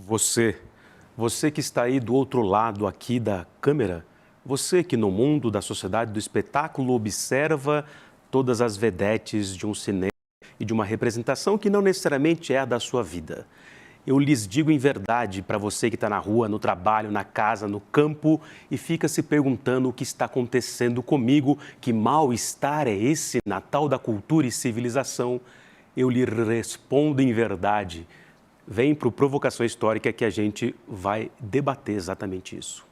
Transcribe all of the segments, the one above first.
Você que está aí do outro lado aqui da câmera, você que no mundo da sociedade do espetáculo observa todas as vedetes de um cinema e de uma representação que não necessariamente é a da sua vida. Eu lhes digo em verdade para você que está na rua, no trabalho, na casa, no campo e fica se perguntando o que está acontecendo comigo, que mal-estar é esse na tal da cultura e civilização. Eu lhe respondo em verdade. Vem para o Provocação Histórica que a gente vai debater exatamente isso.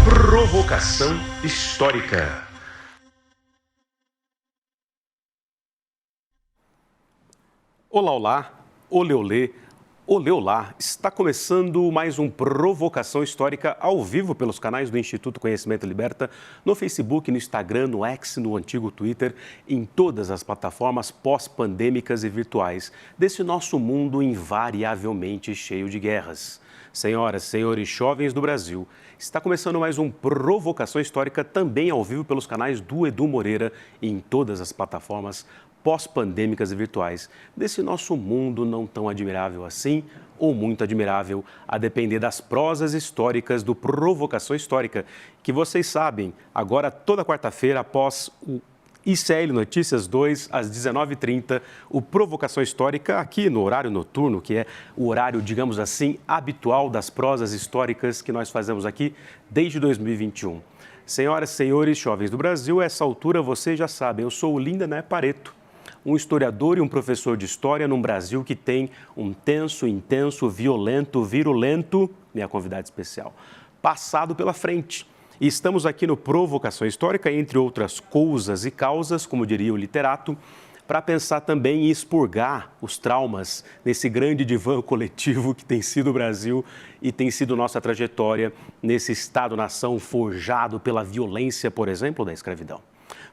Provocação Histórica. Olá, olá, olê, olê, olê, olá. Está começando mais um Provocação Histórica ao vivo pelos canais do Instituto Conhecimento Liberta, no Facebook, no Instagram, no X, no antigo Twitter, em todas as plataformas pós-pandêmicas e virtuais desse nosso mundo invariavelmente cheio de guerras. Senhoras, senhores, jovens do Brasil, está começando mais um Provocação Histórica também ao vivo pelos canais do Edu Moreira e em todas as plataformas pós-pandêmicas e virtuais desse nosso mundo não tão admirável assim ou muito admirável, a depender das prosas históricas do Provocação Histórica, que vocês sabem, agora toda quarta-feira após o ICL Notícias 2, às 19h30, o Provocação Histórica aqui no horário noturno, que é o horário, digamos assim, habitual das prosas históricas que nós fazemos aqui desde 2021. Senhoras e senhores, jovens do Brasil, a essa altura vocês já sabem, eu sou o Lindené Pareto, um historiador e um professor de história num Brasil que tem um tenso, intenso, violento, virulento, minha convidada especial, passado pela frente. E estamos aqui no Provocação Histórica, entre outras coisas e causas, como diria o literato, para pensar também em expurgar os traumas nesse grande divã coletivo que tem sido o Brasil e tem sido nossa trajetória nesse Estado-nação forjado pela violência, por exemplo, da escravidão.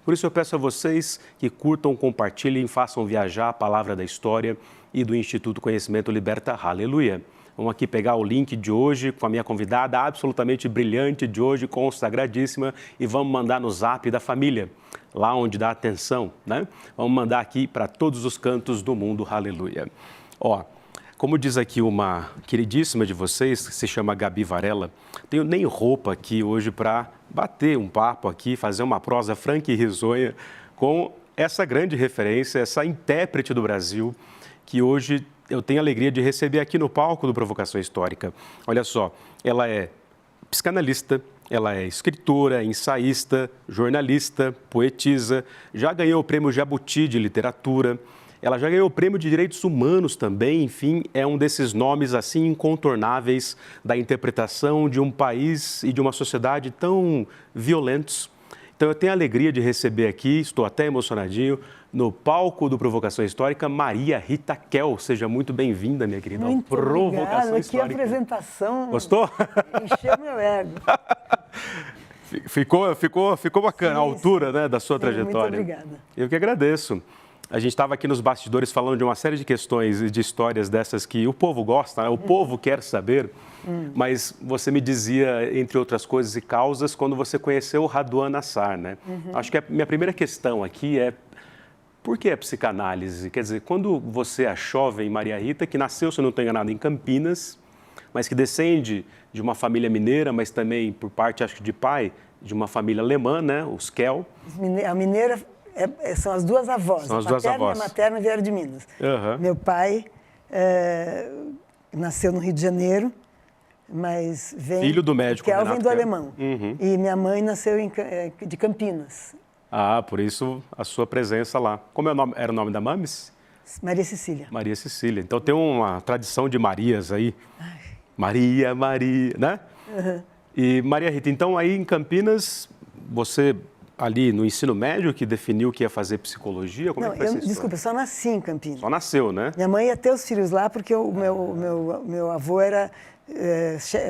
Por isso eu peço a vocês que curtam, compartilhem, façam viajar a palavra da história e do Instituto Conhecimento Liberta. Aleluia! Vamos aqui pegar o link de hoje com a minha convidada absolutamente brilhante de hoje, consagradíssima, e vamos mandar no zap da família, lá onde dá atenção, né? Vamos mandar aqui para todos os cantos do mundo, aleluia. Ó, como diz aqui uma queridíssima de vocês, que se chama Gabi Varela, tenho nem roupa aqui hoje para bater um papo aqui, fazer uma prosa franca e risonha com essa grande referência, essa intérprete do Brasil, que hoje eu tenho a alegria de receber aqui no palco do Provocação Histórica. Olha só, ela é psicanalista, ela é escritora, ensaísta, jornalista, poetisa, já ganhou o Prêmio Jabuti de Literatura, ela já ganhou o Prêmio de Direitos Humanos também, enfim, é um desses nomes assim incontornáveis da interpretação de um país e de uma sociedade tão violentos. Então eu tenho a alegria de receber aqui, estou até emocionadinho, no palco do Provocação Histórica, Maria Rita Kel. Seja muito bem-vinda, minha querida, ao Provocação Histórica. Que apresentação. Gostou? Encheu meu ego. Ficou bacana, sim, a altura, né, da sua trajetória. Muito obrigada. Eu que agradeço. A gente estava aqui nos bastidores falando de uma série de questões e de histórias dessas que o povo gosta, né? O povo quer saber, mas você me dizia, entre outras coisas e causas, quando você conheceu o Raduan Nassar, né? Acho que a minha primeira questão aqui é, por que a psicanálise? Quer dizer, quando você é jovem Maria Rita, que nasceu, se eu não estou enganado, em Campinas, mas que descende de uma família mineira, mas também, por parte, acho que de pai, de uma família alemã, né? Os Kel. A mineira... são as duas avós, são as duas avós. E a materna vieram de Minas. Meu pai nasceu no Rio de Janeiro, mas vem... Filho do médico Kel Renato vem do Kel. alemão. E minha mãe nasceu de Campinas. Ah, por isso a sua presença lá. Como era o nome da Mames? Maria Cecília. Maria Cecília. Então tem uma tradição de Marias aí. Ai. Maria, né? E Maria Rita, então aí em Campinas, você... ali no ensino médio que definiu que ia fazer psicologia? Como é que foi essa história? Desculpa, eu só nasci em Campinas. Só nasceu, né? Minha mãe ia ter os filhos lá porque o meu avô era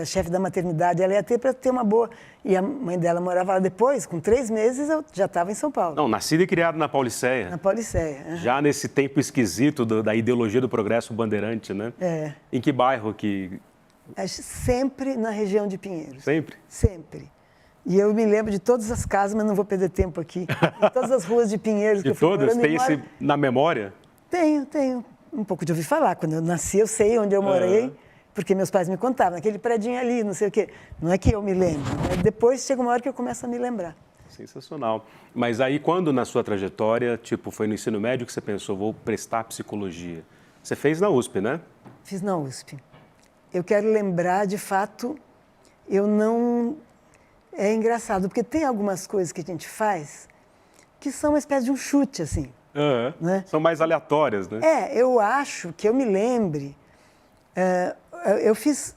chefe da maternidade, ela ia ter para ter uma boa... E a mãe dela morava lá depois, com 3 meses eu já estava em São Paulo. Não, nascido e criado na Pauliceia. Na Pauliceia. Já nesse tempo esquisito da ideologia do progresso bandeirante, né? É. Em que bairro que... Sempre na região de Pinheiros. Sempre? Sempre. E eu me lembro de todas as casas, mas não vou perder tempo aqui. De todas as ruas de Pinheiros que eu fui todas? morando. Tem esse na memória? Tenho. Um pouco de ouvir falar. Quando eu nasci, eu sei onde eu morei, porque meus pais me contavam. Naquele predinho ali, não sei o quê. Não é que eu me lembro. Depois chega uma hora que eu começo a me lembrar. Sensacional. Mas aí, quando na sua trajetória, foi no ensino médio que você pensou, vou prestar psicologia? Você fez na USP, né? Fiz na USP. Eu quero lembrar, de fato, eu não... É engraçado, porque tem algumas coisas que a gente faz que são uma espécie de um chute, assim. Né? São mais aleatórias, né? Eu acho que eu me lembre... eu fiz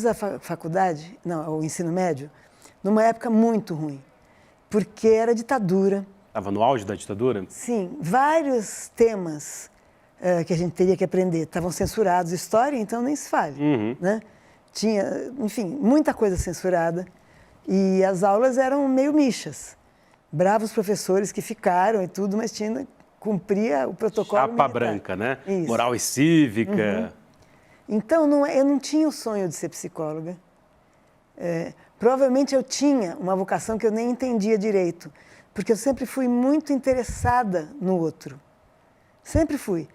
a faculdade, não, o ensino médio, numa época muito ruim, porque era ditadura. Estava no auge da ditadura? Sim, vários temas que a gente teria que aprender estavam censurados. História, então, nem se fale. Né? Tinha, enfim, muita coisa censurada. E as aulas eram meio mixas. Bravos professores que ficaram e tudo, mas cumpria o protocolo Chapa militar. branca, né? Isso. Moral e cívica. Então, eu não tinha o sonho de ser psicóloga. Provavelmente eu tinha uma vocação que eu nem entendia direito, porque eu sempre fui muito interessada no outro. Sempre fui.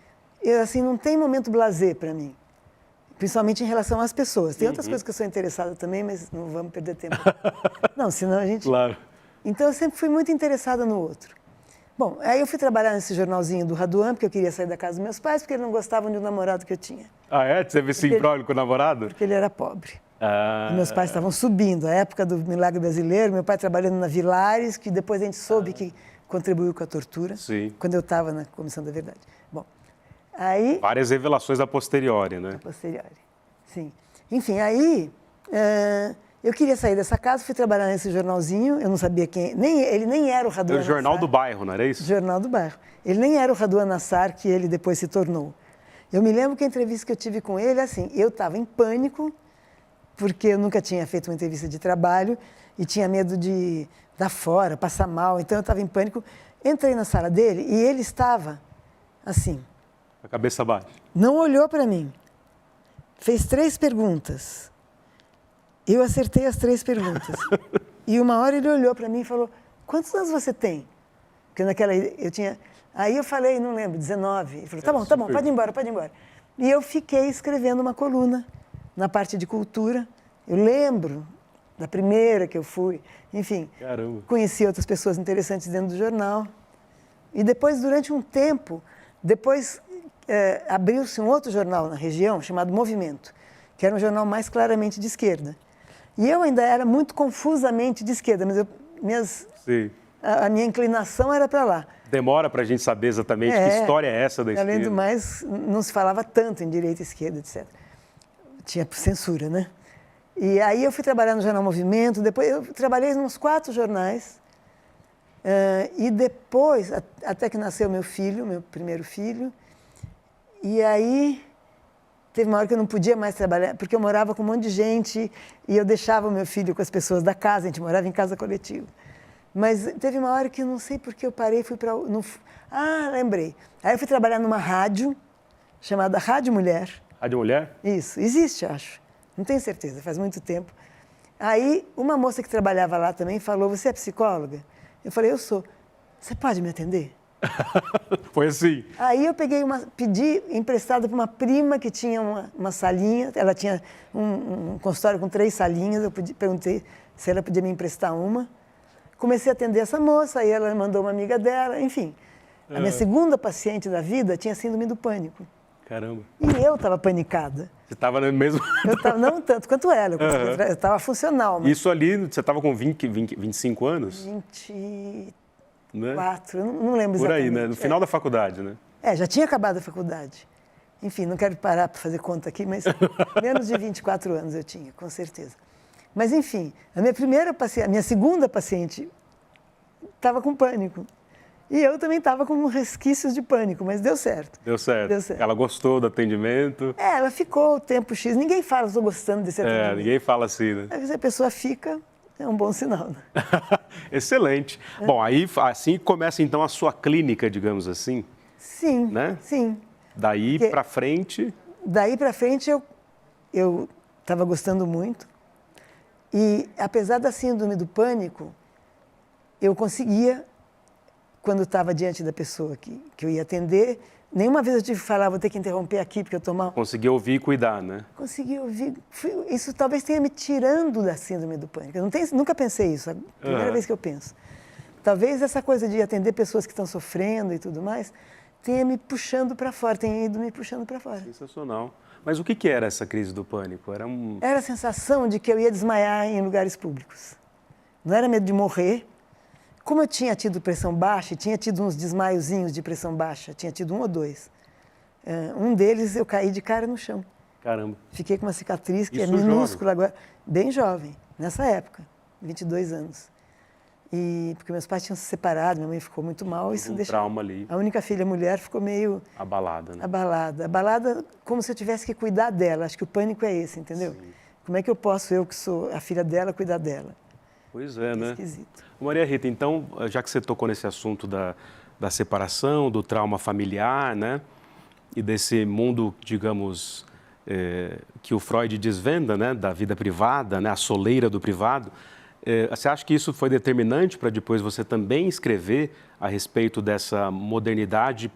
Assim, não tem momento blasé para mim. Principalmente em relação às pessoas. Tem outras coisas que eu sou interessada também, mas não vamos perder tempo. Não, senão a gente... Claro. Então, eu sempre fui muito interessada no outro. Bom, aí eu fui trabalhar nesse jornalzinho do Raduan, porque eu queria sair da casa dos meus pais, porque eles não gostavam de um namorado que eu tinha. Ah, é? Você teve esse imbróglio com o namorado? Porque ele era pobre. E meus pais estavam subindo. A época do Milagre Brasileiro, meu pai trabalhando na Vilares, que depois a gente soube que contribuiu com a tortura. Sim. Quando eu estava na Comissão da Verdade. Bom, aí... Várias revelações a posteriori, né? A posteriori, sim. Enfim, aí eu queria sair dessa casa, fui trabalhar nesse jornalzinho, eu não sabia quem... Ele nem era o Raduan Era o Jornal Nassar. do Bairro, não era isso? Jornal do Bairro. Ele nem era o Raduan Nassar, que ele depois se tornou. Eu me lembro que a entrevista que eu tive com ele, assim, eu estava em pânico, porque eu nunca tinha feito uma entrevista de trabalho e tinha medo de dar fora, passar mal, então eu estava em pânico. Entrei na sala dele e ele estava assim... A cabeça baixa. Não olhou para mim. Fez 3 perguntas. Eu acertei as 3 perguntas. E uma hora ele olhou para mim e falou, quantos anos você tem? Porque naquela eu tinha... Aí eu falei, não lembro, 19. Ele falou, tá bom, pode ir embora. E eu fiquei escrevendo uma coluna na parte de cultura. Eu lembro da primeira que eu fui. Enfim, Caramba. Conheci outras pessoas interessantes dentro do jornal. E depois, durante um tempo, abriu-se um outro jornal na região, chamado Movimento, que era um jornal mais claramente de esquerda. E eu ainda era muito confusamente de esquerda, mas Sim. A minha inclinação era para lá. Demora para a gente saber exatamente que história é essa da esquerda. Além do mais, não se falava tanto em direita e esquerda, etc. Tinha censura, né? E aí eu fui trabalhar no jornal Movimento, depois eu trabalhei nos 4 jornais, e depois, até que nasceu meu primeiro filho, e aí teve uma hora que eu não podia mais trabalhar, porque eu morava com um monte de gente e eu deixava o meu filho com as pessoas da casa, a gente morava em casa coletiva. Mas teve uma hora que eu não sei porque eu parei e fui para... lembrei. Aí eu fui trabalhar numa rádio chamada Rádio Mulher. Rádio Mulher? Isso, existe, acho. Não tenho certeza, faz muito tempo. Aí uma moça que trabalhava lá também falou, você é psicóloga? Eu falei, eu sou. Você pode me atender? Foi assim. Aí eu pedi emprestado para uma prima que tinha uma salinha, ela tinha um consultório com 3 salinhas, eu perguntei se ela podia me emprestar uma. Comecei a atender essa moça, aí ela mandou uma amiga dela, enfim. A minha segunda paciente da vida tinha síndrome do pânico. Caramba. E eu estava panicada. Você estava no mesmo... Não tanto quanto ela, eu estava funcional. Mas... Isso ali, você estava com 25 anos? 24, né? Eu não lembro exatamente. Por aí, né? No final da faculdade, né? Já tinha acabado a faculdade. Enfim, não quero parar para fazer conta aqui, mas menos de 24 anos eu tinha, com certeza. Mas, enfim, a minha segunda paciente estava com pânico. E eu também estava com resquícios de pânico, mas deu certo. Deu certo. Deu certo. Ela gostou do atendimento. Ela ficou o tempo X. Ninguém fala, estou gostando desse atendimento. Ninguém fala assim, né? Às vezes a pessoa fica, é um bom sinal. Né? Excelente. Bom, aí assim começa então a sua clínica, digamos assim. Sim, né? sim. Daí para frente... Daí para frente eu estava gostando muito. E apesar da síndrome do pânico, eu conseguia, quando estava diante da pessoa que eu ia atender, nenhuma vez eu tive que falar, vou ter que interromper aqui porque eu estou mal. Conseguia ouvir e cuidar, né? Consegui ouvir. Isso talvez tenha me tirando da síndrome do pânico. Eu nunca pensei isso, a primeira vez que eu penso. Talvez essa coisa de atender pessoas que estão sofrendo e tudo mais tenha me puxando para fora, tenha ido me puxando para fora. Sensacional. Mas o que era essa crise do pânico? Era a sensação de que eu ia desmaiar em lugares públicos. Não era medo de morrer. Como eu tinha tido pressão baixa, e tinha tido uns desmaiozinhos de pressão baixa, tinha tido 1 ou 2. Um deles eu caí de cara no chão. Caramba. Fiquei com uma cicatriz que Isso é minúscula agora, bem jovem, nessa época, 22 anos. E porque meus pais tinham se separado, minha mãe ficou muito mal, isso deixou. Trauma ali. A única filha mulher ficou meio abalada, né? Abalada, como se eu tivesse que cuidar dela. Acho que o pânico é esse, entendeu? Sim. Como é que eu posso, eu que sou a filha dela, cuidar dela? Pois é, né? Esquisito. Maria Rita, então, já que você tocou nesse assunto da separação, do trauma familiar, né? E desse mundo, digamos, que o Freud desvenda, né? Da vida privada, né? A soleira do privado. Você acha que isso foi determinante para depois você também escrever a respeito dessa modernidade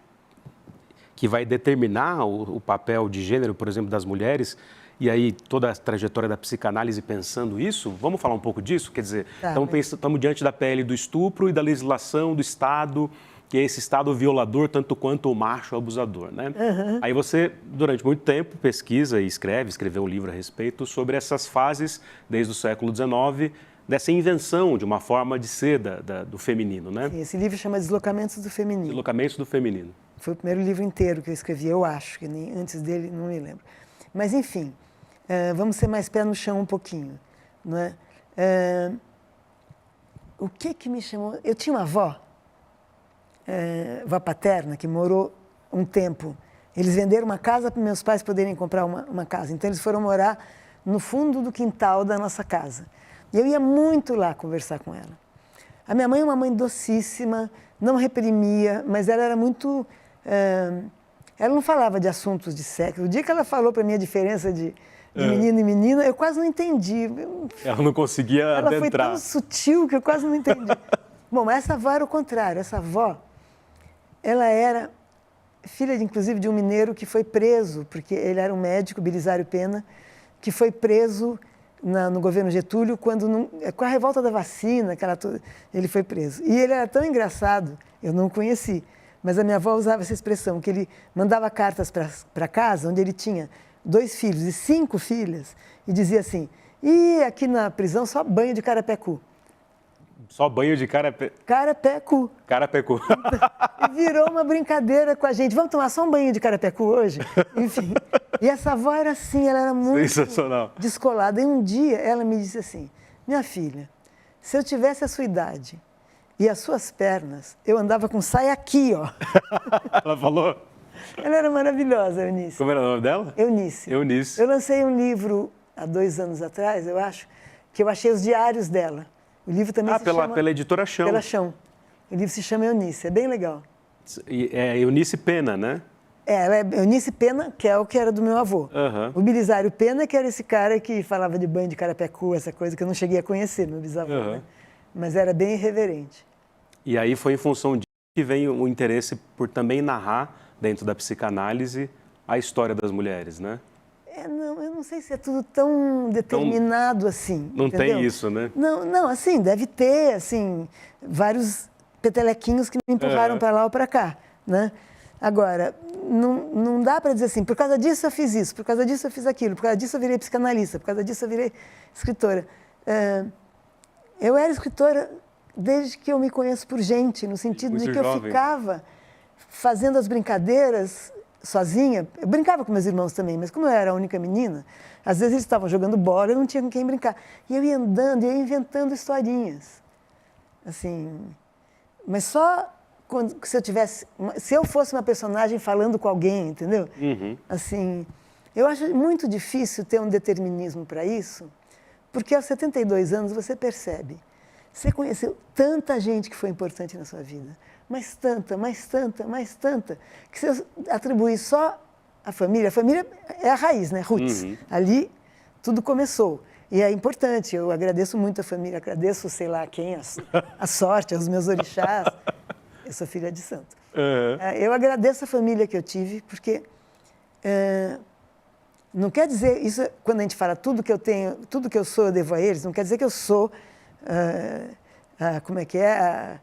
que vai determinar o papel de gênero, por exemplo, das mulheres? E aí toda a trajetória da psicanálise pensando isso? Vamos falar um pouco disso? Quer dizer, estamos diante da pele do estupro e da legislação do Estado, que é esse Estado violador tanto quanto o macho abusador, né? Uhum. Aí você, durante muito tempo, pesquisa e escreveu um livro a respeito sobre essas fases, desde o século XIX, dessa invenção de uma forma de ser do feminino, né? Sim, esse livro chama Deslocamentos do Feminino. Deslocamentos do Feminino. Foi o primeiro livro inteiro que eu escrevi, eu acho, que nem antes dele não me lembro. Mas, enfim, vamos ser mais pé no chão um pouquinho, não é? O que me chamou... Eu tinha uma avó paterna, que morou um tempo. Eles venderam uma casa para meus pais poderem comprar uma casa. Então, eles foram morar no fundo do quintal da nossa casa. E eu ia muito lá conversar com ela. A minha mãe é uma mãe docíssima, não reprimia, mas ela era muito... ela não falava de assuntos de sexo. O dia que ela falou para mim a diferença de menino e menina, eu quase não entendi. Ela não conseguia ela adentrar. Ela foi tão sutil que eu quase não entendi. Bom, mas essa avó era o contrário. Essa avó, ela era filha, inclusive, de um mineiro que foi preso, porque ele era um médico, Belisário Pena, que foi preso no governo Getúlio, com a revolta da vacina, ele foi preso. E ele era tão engraçado, eu não o conheci, mas a minha avó usava essa expressão, que ele mandava cartas para casa, onde ele tinha 2 filhos e 5 filhas, e dizia assim, aqui na prisão só banho de carapé-cu. Só banho de carapé-cu. Carapé-cu. E virou uma brincadeira com a gente. Vamos tomar só um banho de carapé-cu hoje? Enfim. E essa avó era assim, ela era muito descolada. E um dia ela me disse assim, minha filha, se eu tivesse a sua idade e as suas pernas, eu andava com saia aqui, ó. Ela falou? Ela era maravilhosa, Eunice. Como era o nome dela? Eunice. Eunice. Eu lancei um livro há 2 anos atrás, eu acho, que eu achei os diários dela. O livro também se chama... pela editora Chão. Pela Chão. O livro se chama Eunice, é bem legal. É Eunice Pena, né? Ela é Eunice Pena, que é o que era do meu avô. Uhum. O Belisário Pena, que era esse cara que falava de banho de carapé-cu, essa coisa que eu não cheguei a conhecer, meu bisavô. Né? Mas era bem irreverente. E aí foi em função disso que vem o interesse por também narrar, dentro da psicanálise, a história das mulheres, né? Eu não sei se é tudo tão determinado assim. Não entendeu? tem isso, né? Não, assim, deve ter, assim, vários petelequinhos que me empurraram para lá ou para cá, né? Agora, não dá para dizer assim, por causa disso eu fiz isso, por causa disso eu fiz aquilo, por causa disso eu virei psicanalista, por causa disso eu virei escritora. Eu era escritora desde que eu me conheço por gente, no sentido de que eu ficava fazendo as brincadeiras sozinha. Eu brincava com meus irmãos também, mas como eu era a única menina, às vezes eles estavam jogando bola, eu não tinha com quem brincar. E eu ia andando, ia inventando historinhas. Assim, mas só se eu fosse uma personagem falando com alguém, entendeu? Assim, eu acho muito difícil ter um determinismo para isso, porque aos 72 anos você percebe, você conheceu tanta gente que foi importante na sua vida, mas tanta, que você atribui só à família. A família é a raiz, né? Roots. Ali tudo começou. E é importante, eu agradeço muito a família, agradeço, sei lá quem, a sorte, aos meus orixás. Eu sou filha de santo. Eu agradeço a família que eu tive, porque não quer dizer, isso quando a gente fala tudo que eu tenho, tudo que eu sou eu devo a eles, não quer dizer que eu sou, como é que é,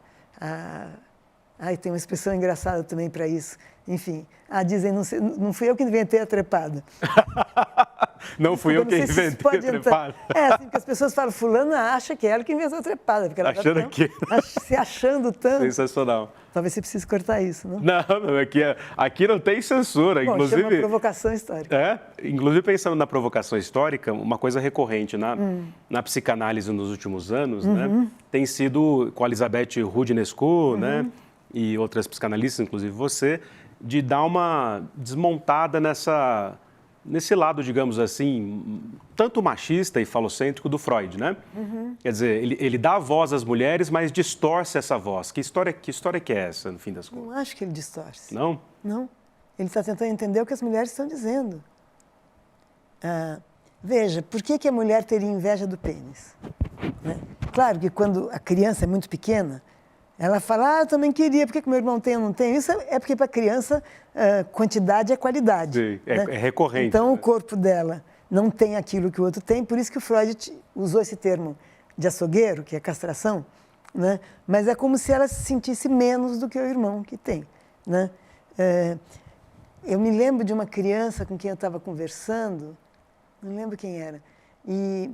tem uma expressão engraçada também para isso. Enfim, dizem, não fui eu que inventei a trepada. Não fui eu que inventei a trepada. Assim, porque as pessoas falam, fulano acha que é ela que inventou a trepada. Porque ela se achando tanto. Sensacional. Talvez você precise cortar isso, não? Não, aqui não tem censura. Bom, inclusive, chama provocação histórica. Inclusive, pensando na provocação histórica, uma coisa recorrente na psicanálise nos últimos anos, né, tem sido com a Elizabeth Roudinesco, né, e outras psicanalistas, inclusive você, de dar uma desmontada nesse lado, digamos assim, tanto machista e falocêntrico do Freud, né? Quer dizer, ele dá voz às mulheres, mas distorce essa voz. Que história que é essa, no fim das contas? Não acho que ele distorce. Não? Não. Ele está tentando entender o que as mulheres estão dizendo. Veja, por que a mulher teria inveja do pênis? Né? Claro que quando a criança é muito pequena, ela fala, eu também queria, por que meu irmão tem, eu não tenho? Isso é porque para a criança quantidade é qualidade. Sim, né? é recorrente. Então, né? o corpo dela não tem aquilo que o outro tem, por isso que o Freud usou esse termo de açougueiro, que é castração, né? Mas é como se ela se sentisse menos do que o irmão que tem. Né? Eu me lembro de uma criança com quem eu estava conversando, não lembro quem era, e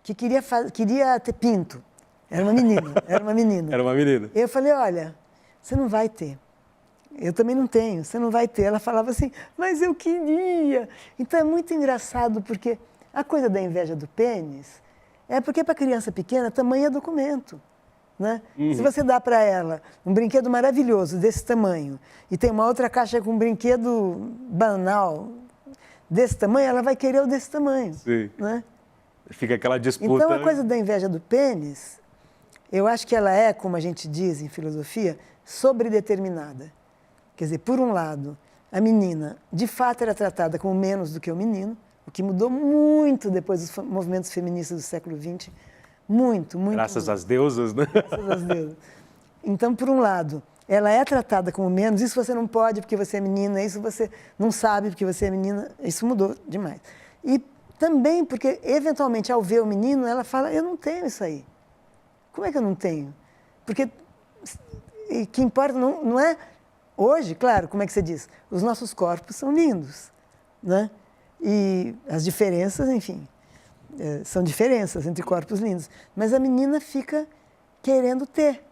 que queria ter pinto. Era uma menina. Era uma menina. Eu falei, olha, você não vai ter. Eu também não tenho, você não vai ter. Ela falava assim, mas eu queria. Então é muito engraçado, porque a coisa da inveja do pênis é porque para criança pequena tamanho é documento. Né? Se você dá para ela um brinquedo maravilhoso desse tamanho e tem uma outra caixa com um brinquedo banal desse tamanho, ela vai querer o desse tamanho. Sim. Né? Fica aquela disputa. Então a coisa da inveja do pênis, eu acho que ela é, como a gente diz em filosofia, sobredeterminada. Quer dizer, por um lado, a menina, de fato, era tratada como menos do que o menino, o que mudou muito depois dos movimentos feministas do século XX. Muito. Graças às deusas, né? Graças às deusas. Então, por um lado, ela é tratada como menos, isso você não pode porque você é menina, isso você não sabe porque você é menina, isso mudou demais. E também porque, eventualmente, ao ver o menino, ela fala, eu não tenho isso aí. Como é que eu não tenho? Porque o que importa não é... Hoje, claro, como é que você diz? Os nossos corpos são lindos, né? E as diferenças, enfim, são diferenças entre corpos lindos. Mas a menina fica querendo ter.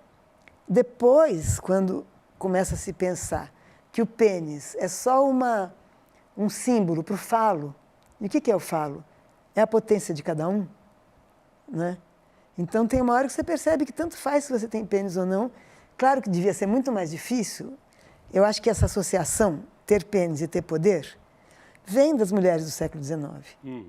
Depois, quando começa a se pensar que o pênis é só um símbolo para o falo, e o que é o falo? É a potência de cada um, né? Então, tem uma hora que você percebe que tanto faz se você tem pênis ou não. Claro que devia ser muito mais difícil. Eu acho que essa associação, ter pênis e ter poder, vem das mulheres do século XIX.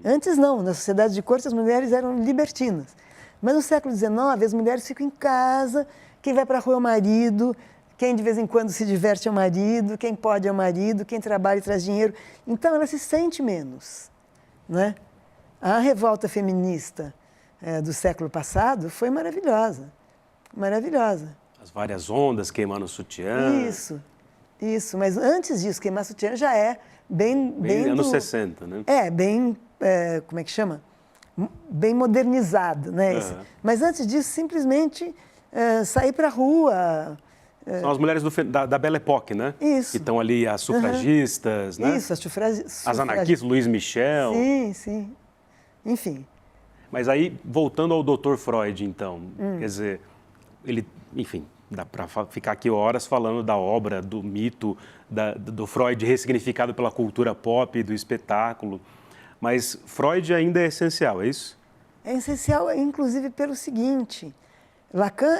Antes não, na sociedade de corte as mulheres eram libertinas. Mas no século XIX as mulheres ficam em casa, quem vai para a rua é o marido, quem de vez em quando se diverte é o marido, quem pode é o marido, quem trabalha e traz dinheiro. Então ela se sente menos. Né? A revolta feminista do século passado foi maravilhosa. Maravilhosa. As várias ondas queimando o sutiã. Isso. Mas antes disso, queimar sutiã já é bem anos 60, né? Como é que chama? Bem modernizado, né? Mas antes disso, simplesmente sair para a rua. São as mulheres da Belle Époque, né? Isso. Que estão ali, as sufragistas, né? Isso, as anarquistas, Luiz Michel. Sim. Enfim. Mas aí, voltando ao Dr. Freud, então, quer dizer, ele, enfim, dá para ficar aqui horas falando da obra, do mito, do Freud ressignificado pela cultura pop, do espetáculo, mas Freud ainda é essencial, é isso? É essencial, inclusive, pelo seguinte, Lacan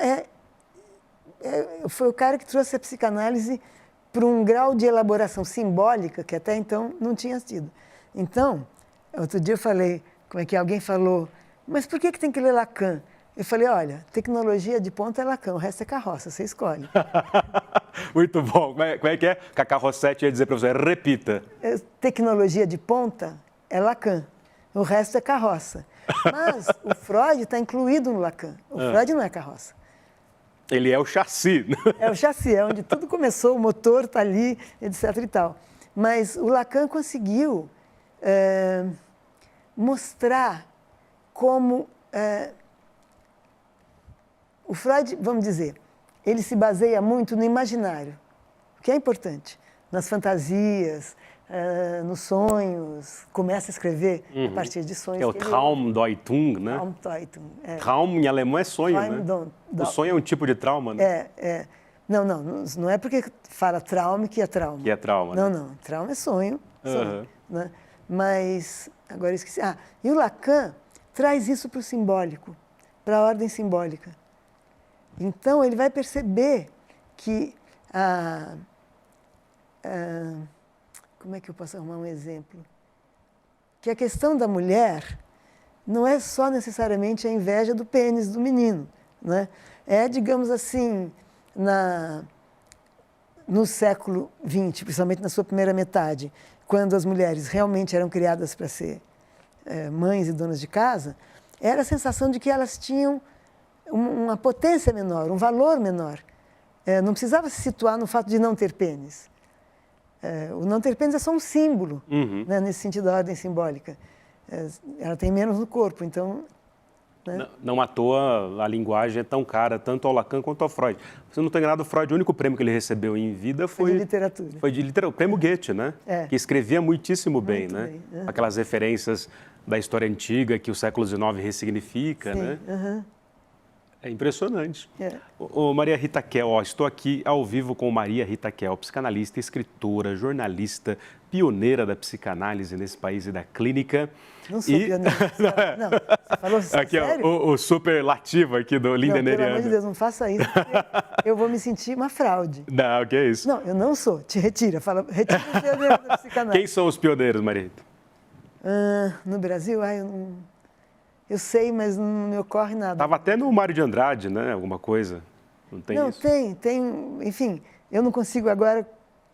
foi o cara que trouxe a psicanálise para um grau de elaboração simbólica que até então não tinha tido. Então, outro dia eu falei, como é que alguém falou, mas por que tem que ler Lacan? Eu falei, olha, tecnologia de ponta é Lacan, o resto é carroça, você escolhe. Muito bom. Como é que é? Cacá Rossetti ia dizer para você, repita. Tecnologia de ponta é Lacan, o resto é carroça. Mas o Freud está incluído no Lacan. O Freud não é carroça. Ele é o chassi. É o chassi, é onde tudo começou, o motor está ali, etc. e tal. Mas o Lacan conseguiu mostrar como o Freud, vamos dizer, ele se baseia muito no imaginário, o que é importante, nas fantasias, nos sonhos, começa a escrever a partir de sonhos. É o Traumdeutung, né? Traumdeutung. Traum em alemão é sonho, né? O sonho é um tipo de trauma, né? Não é porque fala trauma que é trauma. Que é trauma, né? Né? Não, trauma é sonho. Né? Mas, agora eu esqueci. E o Lacan traz isso para o simbólico, para a ordem simbólica. Então, ele vai perceber que como é que eu posso arrumar um exemplo? Que a questão da mulher não é só necessariamente a inveja do pênis do menino, né? É, digamos assim, no século XX, principalmente na sua primeira metade, quando as mulheres realmente eram criadas para ser mães e donas de casa, era a sensação de que elas tinham uma potência menor, um valor menor. Não precisava se situar no fato de não ter pênis. O não ter pênis é só um símbolo, né, nesse sentido da ordem simbólica. Ela tem menos no corpo, então... Né? Não à toa a linguagem é tão cara, tanto ao Lacan quanto ao Freud. Se eu não estou enganado, o Freud, o único prêmio que ele recebeu em vida foi... de literatura. Foi de literatura, o prêmio Goethe, né? Que escrevia muitíssimo bem, Muito né? bem. Aquelas referências da história antiga que o século XIX ressignifica, Sim. né? É impressionante. Maria Rita Kell, estou aqui ao vivo com Maria Rita Kell, psicanalista, escritora, jornalista, pioneira da psicanálise nesse país e da clínica. Não sou pioneira. Não, você falou aqui, sério? O superlativo aqui do Lindner. Pelo amor de Deus, não faça isso, porque eu vou me sentir uma fraude. Não, que é isso? Não, eu não sou. Te retira. Retira o pioneiro da psicanálise. Quem são os pioneiros, Maria Rita? No Brasil, eu sei, mas não me ocorre nada. Estava até no Mário de Andrade, né? Alguma coisa. Não tem isso? Tem. Enfim, eu não consigo agora,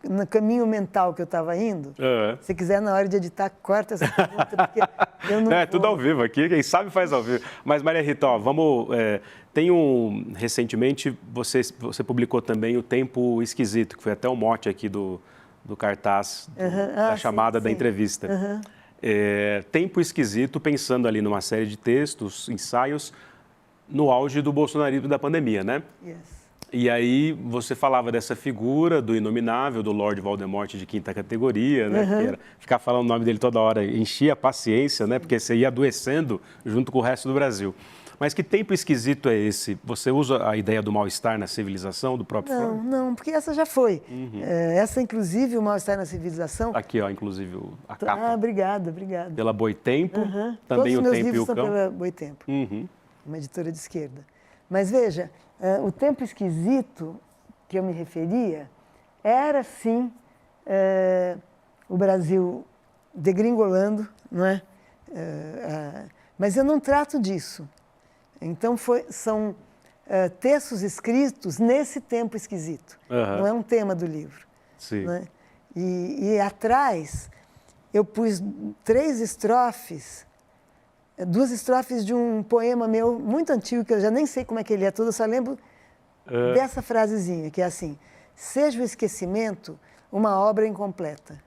no caminho mental que eu estava indo, se quiser, na hora de editar, corta essa pergunta, porque eu não tudo ao vivo aqui, quem sabe faz ao vivo. Mas, Maria Rita, vamos... recentemente, você publicou também O Tempo Esquisito, que foi até o mote aqui do cartaz, da chamada da entrevista. Tempo Esquisito, pensando ali numa série de textos, ensaios, no auge do bolsonarismo da pandemia, né? E aí você falava dessa figura do inominável, do Lord Voldemort de quinta categoria, né? Que era ficar falando o nome dele toda hora, enchia a paciência, né? Porque você ia adoecendo junto com o resto do Brasil. Mas que tempo esquisito é esse? Você usa a ideia do mal-estar na civilização do próprio Freud? Não, porque essa já foi. Essa, inclusive, o mal-estar na civilização... Aqui, inclusive, a capa. Obrigada. Pela Boitempo, Todos também os O meus Tempo e livros o Cão. são pela Boitempo, uma editora de esquerda. Mas, veja, o tempo esquisito que eu me referia era, sim, o Brasil degringolando, não é? Mas eu não trato disso. Então, são textos escritos nesse tempo esquisito. Não é um tema do livro. Sim. Né? E atrás, eu pus 3 estrofes, 2 estrofes de um poema meu muito antigo, que eu já nem sei como é que ele é todo, eu só lembro dessa frasezinha, que é assim: seja o esquecimento uma obra incompleta.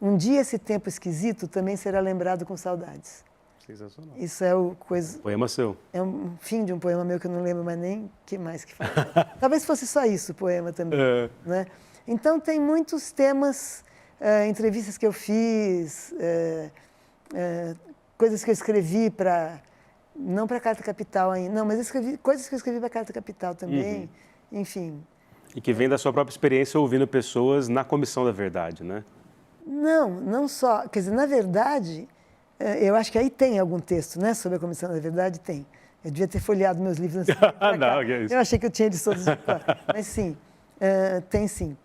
Um dia esse tempo esquisito também será lembrado com saudades. Sensacional. Isso é o coisa... Poema seu. É um fim de um poema meu que eu não lembro mais nem o que mais que fala. Talvez fosse só isso o poema também. Né? Então, tem muitos temas, entrevistas que eu fiz, coisas que eu escrevi para... Não para a Carta Capital ainda, não, mas coisas que eu escrevi para a Carta Capital também, enfim. E que vem da sua própria experiência ouvindo pessoas na Comissão da Verdade, né? Não só. Quer dizer, na verdade... Eu acho que aí tem algum texto, né, sobre a Comissão da Verdade, tem. Eu devia ter folheado meus livros antes de vir pra cá. Não, que é isso. Eu achei que eu tinha eles todos de cor. Mas sim, tem sim.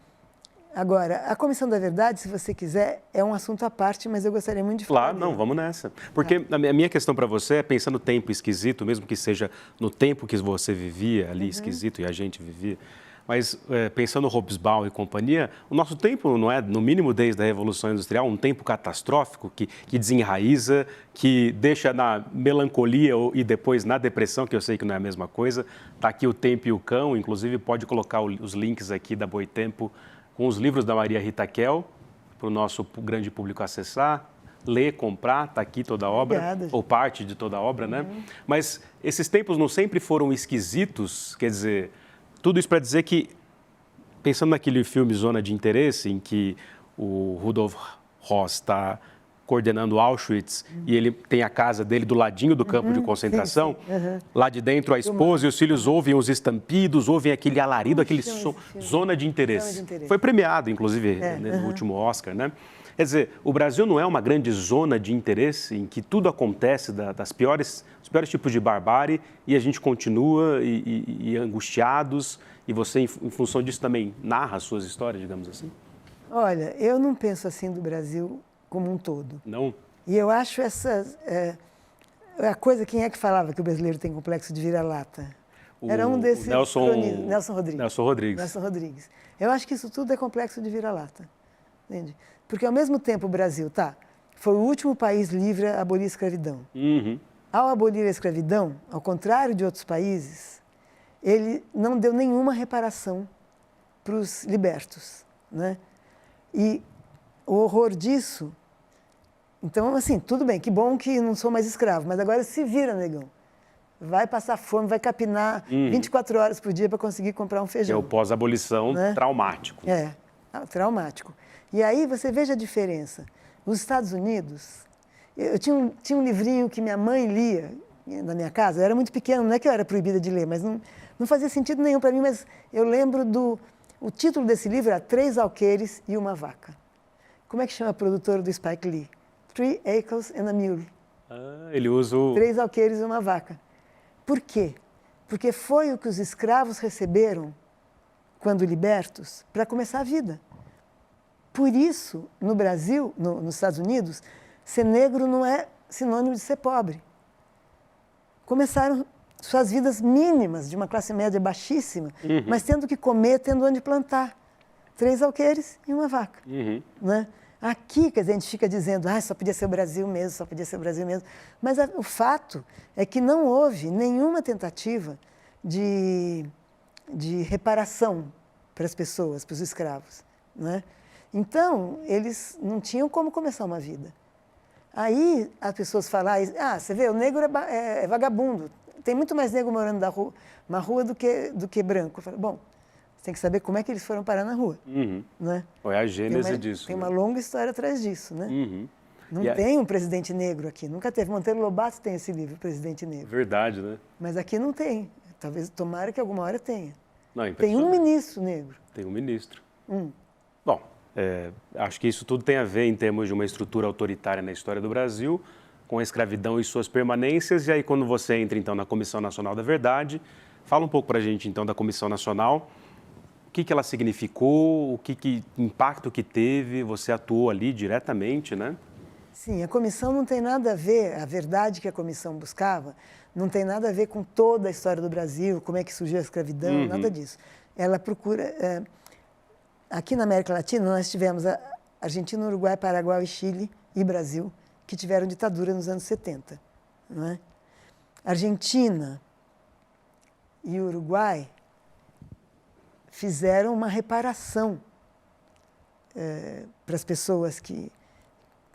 Agora, a Comissão da Verdade, se você quiser, é um assunto à parte, mas eu gostaria muito de falar Claro, não, dele. vamos nessa. Porque a minha questão para você é pensando no tempo esquisito, mesmo que seja no tempo que você vivia ali, esquisito, e a gente vivia. Mas pensando no Hobsbawm e companhia, o nosso tempo não é, no mínimo desde a Revolução Industrial, um tempo catastrófico que desenraiza, que deixa na melancolia e depois na depressão, que eu sei que não é a mesma coisa. Está aqui O Tempo e o Cão, inclusive pode colocar os links aqui da Boitempo com os livros da Maria Rita Kell, para o nosso grande público acessar, ler, comprar, está aqui toda a obra, Obrigada, ou parte de toda a obra, né? Mas esses tempos não sempre foram esquisitos, quer dizer, tudo isso para dizer que, pensando naquele filme Zona de Interesse, em que o Rudolf Höss está coordenando Auschwitz e ele tem a casa dele do ladinho do campo de concentração, lá de dentro a esposa e os filhos ouvem os estampidos, ouvem aquele alarido, aquele som, Zona de Interesse. Foi premiado, inclusive, no último Oscar, né? Quer dizer, o Brasil não é uma grande zona de interesse em que tudo acontece dos piores tipos de barbárie e a gente continua e angustiados e você, em função disso, também narra as suas histórias, digamos assim? Olha, eu não penso assim do Brasil como um todo. Não? E eu acho a coisa, quem é que falava que o brasileiro tem complexo de vira-lata? Era um desses Nelson Rodrigues. Nelson Rodrigues. Nelson Rodrigues. Eu acho que isso tudo é complexo de vira-lata. Entende? Porque, ao mesmo tempo, o Brasil foi o último país livre a abolir a escravidão. Ao abolir a escravidão, ao contrário de outros países, ele não deu nenhuma reparação para os libertos, né? E o horror disso... Então, assim, tudo bem, que bom que não sou mais escravo, mas agora se vira, negão. Vai passar fome, vai capinar 24 horas por dia para conseguir comprar um feijão. É o pós-abolição, né? Traumático. Traumático. E aí você veja a diferença. Nos Estados Unidos, eu tinha um livrinho que minha mãe lia na minha casa, eu era muito pequena, não é que eu era proibida de ler, mas não fazia sentido nenhum para mim, mas eu lembro o título desse livro era 3 alqueires e uma vaca. Como é que chama a produtora do Spike Lee? 3 Acres and a Mule. Ele usa 3 alqueires e uma vaca. Por quê? Porque foi o que os escravos receberam, quando libertos, para começar a vida. Por isso, no Brasil, nos Estados Unidos, ser negro não é sinônimo de ser pobre. Começaram suas vidas mínimas, de uma classe média baixíssima, mas tendo que comer, tendo onde plantar. 3 alqueires e uma vaca. Né? Aqui, quer dizer, a gente fica dizendo, só podia ser o Brasil mesmo, só podia ser o Brasil mesmo. Mas o fato é que não houve nenhuma tentativa de reparação para as pessoas, para os escravos. Né? Então, eles não tinham como começar uma vida. Aí as pessoas falam, você vê, o negro é vagabundo. Tem muito mais negro morando na rua do que branco. Eu falo, bom, você tem que saber como é que eles foram parar na rua. Né? É a gênese disso. Tem uma longa história atrás disso. Né? Não tem um presidente negro aqui. Nunca teve. Monteiro Lobato tem esse livro, Presidente Negro. Verdade, né? Mas aqui não tem. Talvez, tomara que alguma hora tenha. Não, tem um ministro negro. Tem um ministro. Bom, acho que isso tudo tem a ver em termos de uma estrutura autoritária na história do Brasil, com a escravidão e suas permanências. E aí, quando você entra, então, na Comissão Nacional da Verdade, fala um pouco para a gente, então, da Comissão Nacional. O que ela significou, o que impacto que teve, você atuou ali diretamente, né? Sim, a comissão não tem nada a ver, a verdade que a comissão buscava, não tem nada a ver com toda a história do Brasil, como é que surgiu a escravidão, nada disso. Ela procura... aqui na América Latina, nós tivemos a Argentina, Uruguai, Paraguai, Chile e Brasil, que tiveram ditadura nos anos 70. Não é? Argentina e Uruguai fizeram uma reparação para as pessoas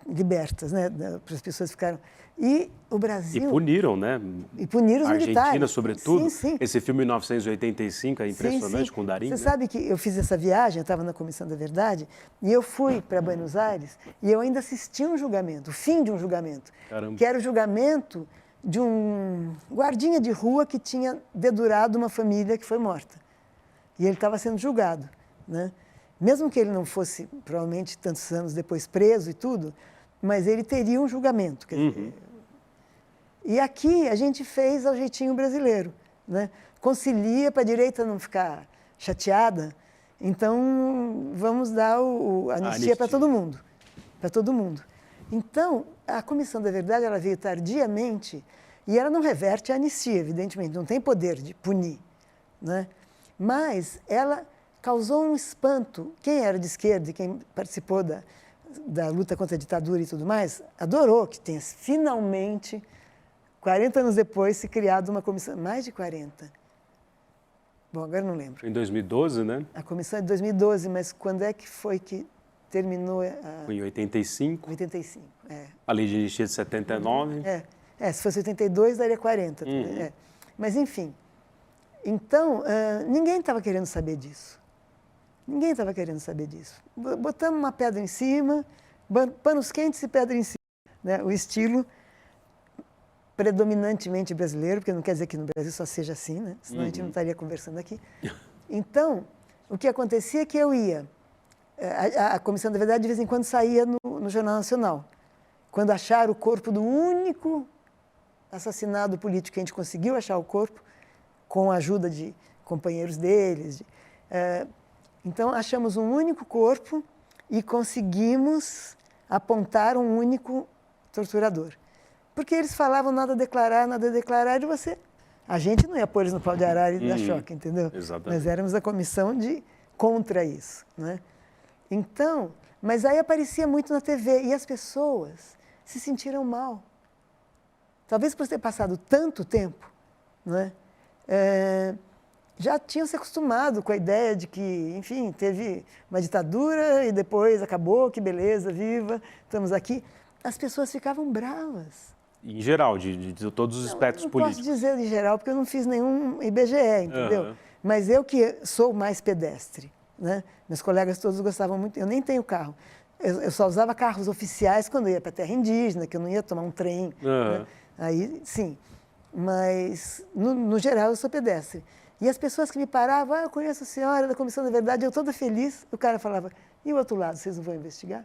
libertas, né? Para as pessoas que ficaram... E o Brasil... E puniram, né? E puniram os militares. A Argentina, sobretudo. Sim. Esse filme 1985 é impressionante, com o Darín. Você sabe que eu fiz essa viagem, eu estava na Comissão da Verdade, e eu fui para Buenos Aires e eu ainda assisti um julgamento, o fim de um julgamento. Caramba. Que era o julgamento de um guardinha de rua que tinha dedurado uma família que foi morta. E ele estava sendo julgado, né? Mesmo que ele não fosse, provavelmente, tantos anos depois preso e tudo, mas ele teria um julgamento. Quer dizer, E aqui a gente fez ao jeitinho brasileiro, né? Concilia para a direita não ficar chateada, então vamos dar a anistia para todo mundo, para todo mundo. Então, a Comissão da Verdade ela veio tardiamente e ela não reverte a anistia, evidentemente, não tem poder de punir, né? Mas ela causou um espanto. Quem era de esquerda e quem participou da luta contra a ditadura e tudo mais, adorou que tenha finalmente, 40 anos depois, se criado uma comissão, mais de 40. Bom, agora não lembro. Em 2012, né? A comissão é de 2012, mas quando é que foi que terminou? Foi em 85. 85, é. A lei de anistia de 79. Se fosse 82, daria 40. Mas, enfim. Então, ninguém estava querendo saber disso. Ninguém estava querendo saber disso. Botamos uma pedra em cima, panos quentes e pedra em cima. Né? O estilo predominantemente brasileiro, porque não quer dizer que no Brasil só seja assim, né? Senão a gente não estaria conversando aqui. Então, o que acontecia é que eu ia... A Comissão da Verdade, de vez em quando, saía no Jornal Nacional. Quando acharam o corpo do único assassinado político que a gente conseguiu achar o corpo, com a ajuda de companheiros deles. Então, achamos um único corpo e conseguimos apontar um único torturador. Porque eles falavam nada a declarar, e a gente não ia pôr eles no pau de arara e dar choque, entendeu? Exatamente. Nós éramos a comissão contra isso, né? Então, mas aí aparecia muito na TV e as pessoas se sentiram mal. Talvez por ter passado tanto tempo, né? Já tinham se acostumado com a ideia de que, enfim, teve uma ditadura e depois acabou, que beleza, viva, estamos aqui. As pessoas ficavam bravas. Em geral, de todos os espectros políticos. Não posso dizer em geral, porque eu não fiz nenhum IBGE, entendeu? Mas eu que sou mais pedestre, né? Meus colegas todos gostavam muito, eu nem tenho carro. Eu só usava carros oficiais quando eu ia para a terra indígena, que eu não ia tomar um trem. Né? Aí, sim. Mas, no geral, eu sou pedestre. E as pessoas que me paravam, eu conheço a senhora da Comissão da Verdade, eu toda feliz, o cara falava, e o outro lado, vocês não vão investigar?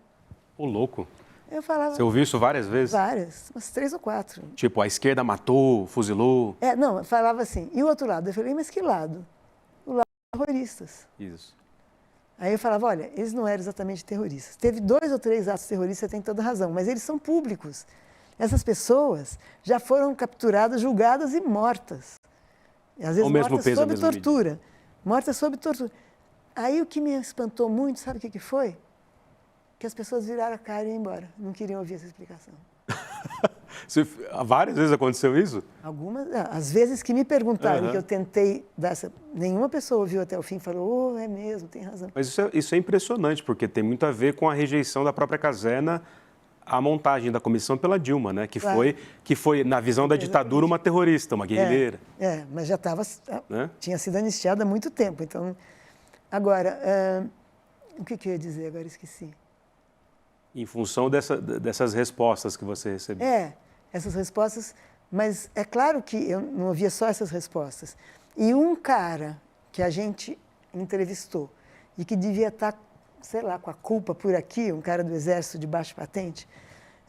Ô, louco. Eu falava... Você ouviu isso várias vezes? Várias, umas 3 ou 4. Tipo, a esquerda matou, fuzilou. Não, eu falava assim, e o outro lado? Eu falei, mas que lado? O lado dos terroristas. Isso. Aí eu falava, olha, eles não eram exatamente terroristas. Teve 2 ou 3 atos terroristas, você tem toda razão, mas eles são públicos. Essas pessoas já foram capturadas, julgadas e mortas. E, às vezes mortas sob tortura. Mortas sob tortura. Aí o que me espantou muito, sabe o que foi? Que as pessoas viraram a cara e iam embora. Não queriam ouvir essa explicação. Várias vezes aconteceu isso? Algumas, às vezes que me perguntaram, que eu tentei dar nenhuma pessoa ouviu até o fim e falou, é mesmo, tem razão. Mas isso é impressionante, porque tem muito a ver com a rejeição da própria Caserna à montagem da comissão pela Dilma, né? Que foi, na visão da ditadura, uma terrorista, uma guerrilheira. Mas já estava, tinha sido anistiada há muito tempo. Então, agora, o que eu ia dizer? Agora esqueci. Em função dessas respostas que você recebeu. Essas respostas, mas é claro que eu não ouvia só essas respostas. E um cara que a gente entrevistou e que devia estar, sei lá, com a culpa por aqui, um cara do Exército de baixa patente,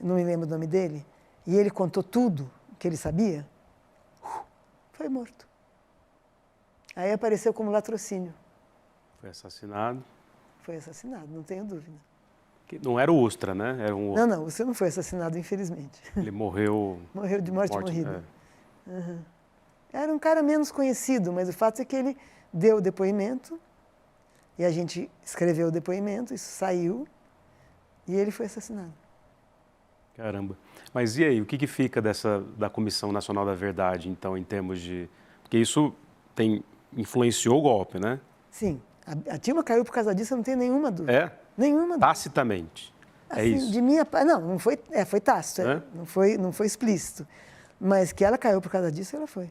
não me lembro o nome dele, e ele contou tudo que ele sabia, foi morto. Aí apareceu como latrocínio. Foi assassinado. Foi assassinado, não tenho dúvida. Não era o Ustra, né? Era um... Não, você não foi assassinado, infelizmente. Ele morreu... Morreu de morte morrida. Era um cara menos conhecido, mas o fato é que ele deu o depoimento, e a gente escreveu o depoimento, isso saiu, e ele foi assassinado. Caramba. Mas e aí, o que fica da Comissão Nacional da Verdade, então, em termos de... Porque isso influenciou o golpe, né? Sim. A Dilma caiu por causa disso, eu não tenho nenhuma dúvida. Nenhuma dúvida. Tacitamente. Assim, isso? De minha parte, não foi, foi tácito, não foi explícito. Mas que ela caiu por causa disso, ela foi.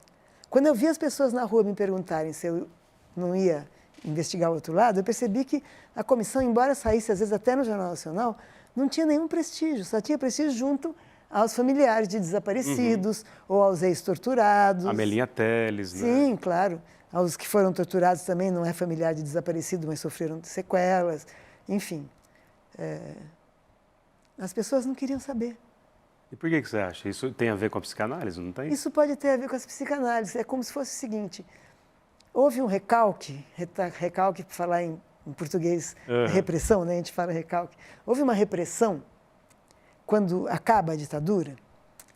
Quando eu vi as pessoas na rua me perguntarem se eu não ia investigar o outro lado, eu percebi que a comissão, embora saísse às vezes até no Jornal Nacional, não tinha nenhum prestígio, só tinha prestígio junto aos familiares de desaparecidos ou aos ex-torturados. A Melinha Teles, né? Sim, claro. Aos que foram torturados também não é familiar de desaparecido, mas sofreram sequelas. Enfim, as pessoas não queriam saber. E por que você acha? Isso tem a ver com a psicanálise, não tem? Isso pode ter a ver com as psicanálises. É como se fosse o seguinte: houve um recalque, recalque para falar em português, repressão, né? A gente fala recalque. Houve uma repressão quando acaba a ditadura.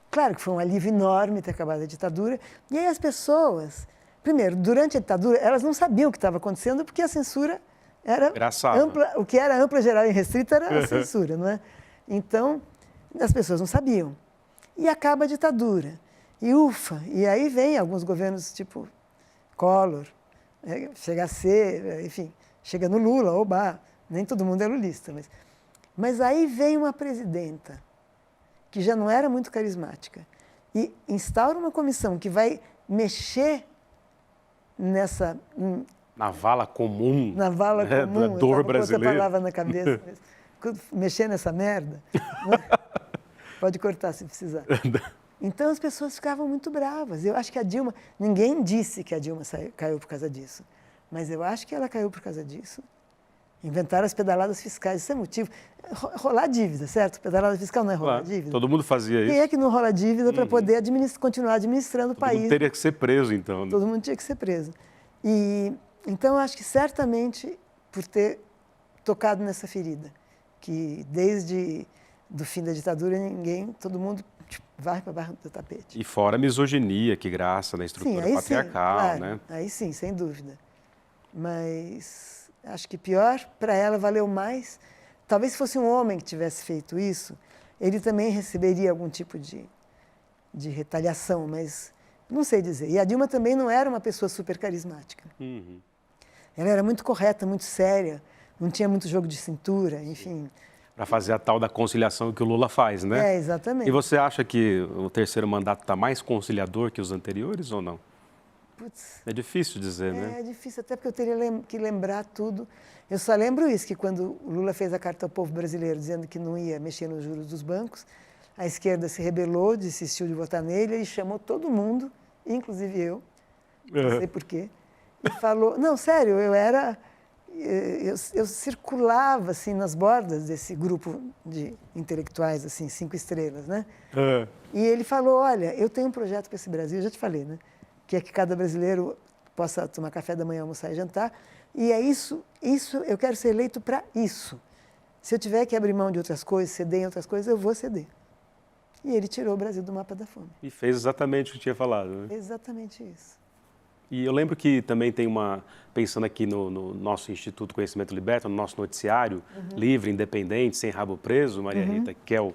Claro que foi um alívio enorme ter acabado a ditadura. E aí as pessoas, primeiro, durante a ditadura, elas não sabiam o que estava acontecendo porque a censura era ampla. O que era ampla, geral e restrita era a censura, não é? Então, as pessoas não sabiam. E acaba a ditadura. E ufa, e aí vem alguns governos tipo Collor, chega a ser, enfim, chega no Lula, oba, nem todo mundo é lulista. Mas aí vem uma presidenta que já não era muito carismática e instaura uma comissão que vai mexer nessa... Na vala comum. Na vala comum. Da dor brasileira. Outra palavra na cabeça. Mexer nessa merda. Pode cortar se precisar. Então as pessoas ficavam muito bravas. Eu acho que a Dilma... Ninguém disse que a Dilma caiu por causa disso. Mas eu acho que ela caiu por causa disso. Inventaram as pedaladas fiscais, isso é motivo. Rolar dívida, certo? Pedalada fiscal não é rolar dívida. Todo mundo fazia isso. Quem é que não rola dívida para poder continuar administrando o país? Todo mundo teria que ser preso, então. Né? Todo mundo tinha que ser preso. E, então, eu acho que certamente por ter tocado nessa ferida, que desde do fim da ditadura, todo mundo vai para baixo do tapete. E fora a misoginia que graça na estrutura patriarcal, sim, claro, né? Aí sim, sem dúvida. Mas acho que pior, para ela valeu mais. Talvez se fosse um homem que tivesse feito isso, ele também receberia algum tipo de retaliação, mas não sei dizer. E a Dilma também não era uma pessoa super carismática. Uhum. Ela era muito correta, muito séria, não tinha muito jogo de cintura, enfim. Para fazer a tal da conciliação que o Lula faz, né? Exatamente. E você acha que o terceiro mandato está mais conciliador que os anteriores ou não? Putz, é difícil dizer, né? É difícil, até porque eu teria que lembrar tudo. Eu só lembro isso, que quando o Lula fez a carta ao povo brasileiro dizendo que não ia mexer nos juros dos bancos, a esquerda se rebelou, desistiu de votar nele e chamou todo mundo, inclusive eu, não sei porquê, e falou... Não, sério, eu circulava assim, nas bordas desse grupo de intelectuais, assim, 5 estrelas, né? E ele falou, olha, eu tenho um projeto para esse Brasil, eu já te falei, né? Que é que cada brasileiro possa tomar café da manhã, almoçar e jantar. E é isso, eu quero ser eleito para isso. Se eu tiver que abrir mão de outras coisas, ceder em outras coisas, eu vou ceder. E ele tirou o Brasil do mapa da fome. E fez exatamente o que tinha falado, né? Exatamente isso. E eu lembro que também tem pensando aqui no nosso Instituto Conhecimento Liberta, no nosso noticiário, livre, independente, sem rabo preso, Maria Rita Kel,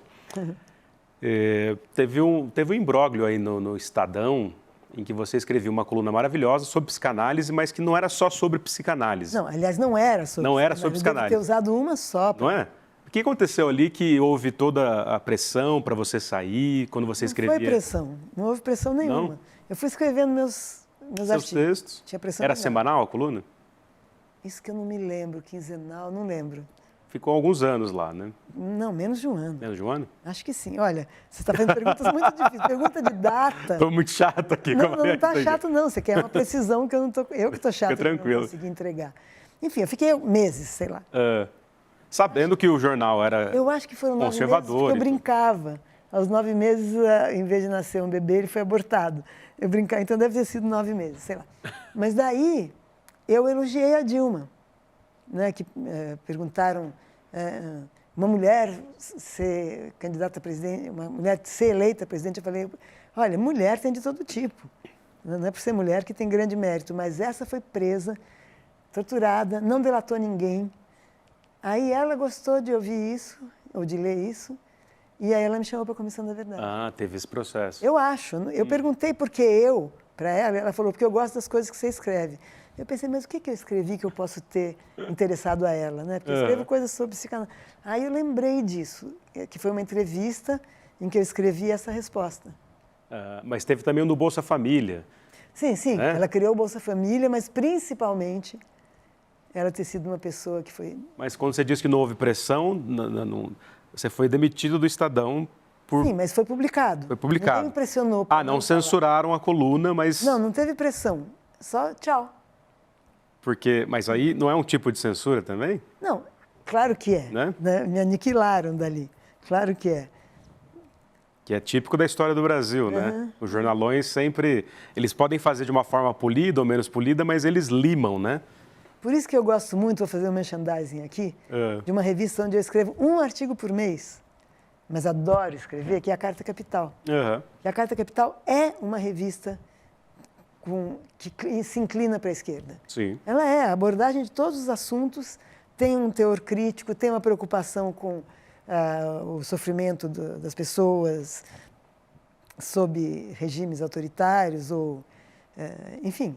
teve um imbróglio aí no Estadão, em que você escreveu uma coluna maravilhosa sobre psicanálise, mas que não era só sobre psicanálise. Não, aliás, não era sobre Não era sobre psicanálise. Eu devo ter usado uma só. Não é? O que aconteceu ali que houve toda a pressão para você sair, quando você escrevia? Não foi pressão, não houve pressão nenhuma. Não? Eu fui escrevendo meus artigos. Textos? Tinha pressão Era nenhuma. semanal a coluna? Isso que eu não me lembro, quinzenal, não lembro. Ficou alguns anos lá, né? Não, menos de um ano. Menos de um ano? Acho que sim. Olha, você está fazendo perguntas muito difíceis. Pergunta de data. Estou muito chato aqui. Não está chato, não. Você quer uma precisão que eu não estou... Eu que estou chato. Fica tranquilo. Que não consegui entregar. Enfim, eu fiquei meses, sei lá. Sabendo que o jornal era Eu acho que foram 9 meses porque eu brincava. Aos 9 meses, em vez de nascer um bebê, ele foi abortado. Eu brincava, então deve ter sido 9 meses, sei lá. Mas daí, eu elogiei a Dilma, né, que perguntaram... uma mulher ser candidata a presidente, uma mulher ser eleita presidente, eu falei, olha, mulher tem de todo tipo. Não é por ser mulher que tem grande mérito, mas essa foi presa, torturada, não delatou ninguém. Aí ela gostou de ouvir isso, ou de ler isso, e aí ela me chamou para a Comissão da Verdade. Ah, teve esse processo. Eu acho. Eu perguntei por que para ela falou, porque eu gosto das coisas que você escreve. Eu pensei, mas o que eu escrevi que eu posso ter interessado a ela, né? Porque eu escrevo coisas sobre psicanálise. Aí eu lembrei disso, que foi uma entrevista em que eu escrevi essa resposta. Mas teve também o do Bolsa Família. Sim, sim. Ela criou o Bolsa Família, mas principalmente ela ter sido uma pessoa que foi... Mas quando você disse que não houve pressão, você foi demitido do Estadão por... Sim, mas foi publicado. Foi publicado. Ninguém pressionou. Não censuraram a coluna, mas... Não teve pressão. Só tchau. Mas aí não é um tipo de censura também? Não, claro que é. Né? Me aniquilaram dali. Claro que é. Que é típico da história do Brasil, né? Os jornalões sempre, eles podem fazer de uma forma polida ou menos polida, mas eles limam, né? Por isso que eu gosto muito, vou fazer um merchandising aqui, de uma revista onde eu escrevo um artigo por mês, mas adoro escrever, que é a Carta Capital. E a Carta Capital é uma revista que se inclina para a esquerda. Sim. Ela é a abordagem de todos os assuntos, tem um teor crítico, tem uma preocupação com o sofrimento das pessoas sob regimes autoritários, ou, enfim,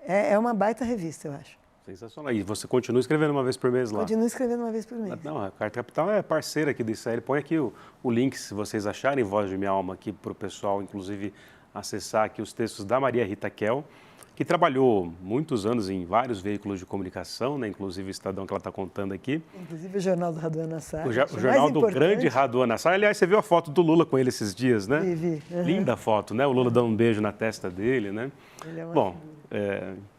é uma baita revista, eu acho. Sensacional. E você continua escrevendo uma vez por mês lá? Continuo escrevendo uma vez por mês. Não, a Carta Capital é parceira aqui do ICL. Põe aqui o link, se vocês acharem, Voz de Minha Alma, aqui para o pessoal, inclusive, acessar aqui os textos da Maria Rita Kell, que trabalhou muitos anos em vários veículos de comunicação, né? Inclusive o Estadão que ela está contando aqui. Inclusive o jornal do Raduan Nassar. O jornal do grande Raduan Nassar. Aliás, você viu a foto do Lula com ele esses dias, né? Vi. Linda foto, né? O Lula dando um beijo na testa dele, né? Ele é uma Bom,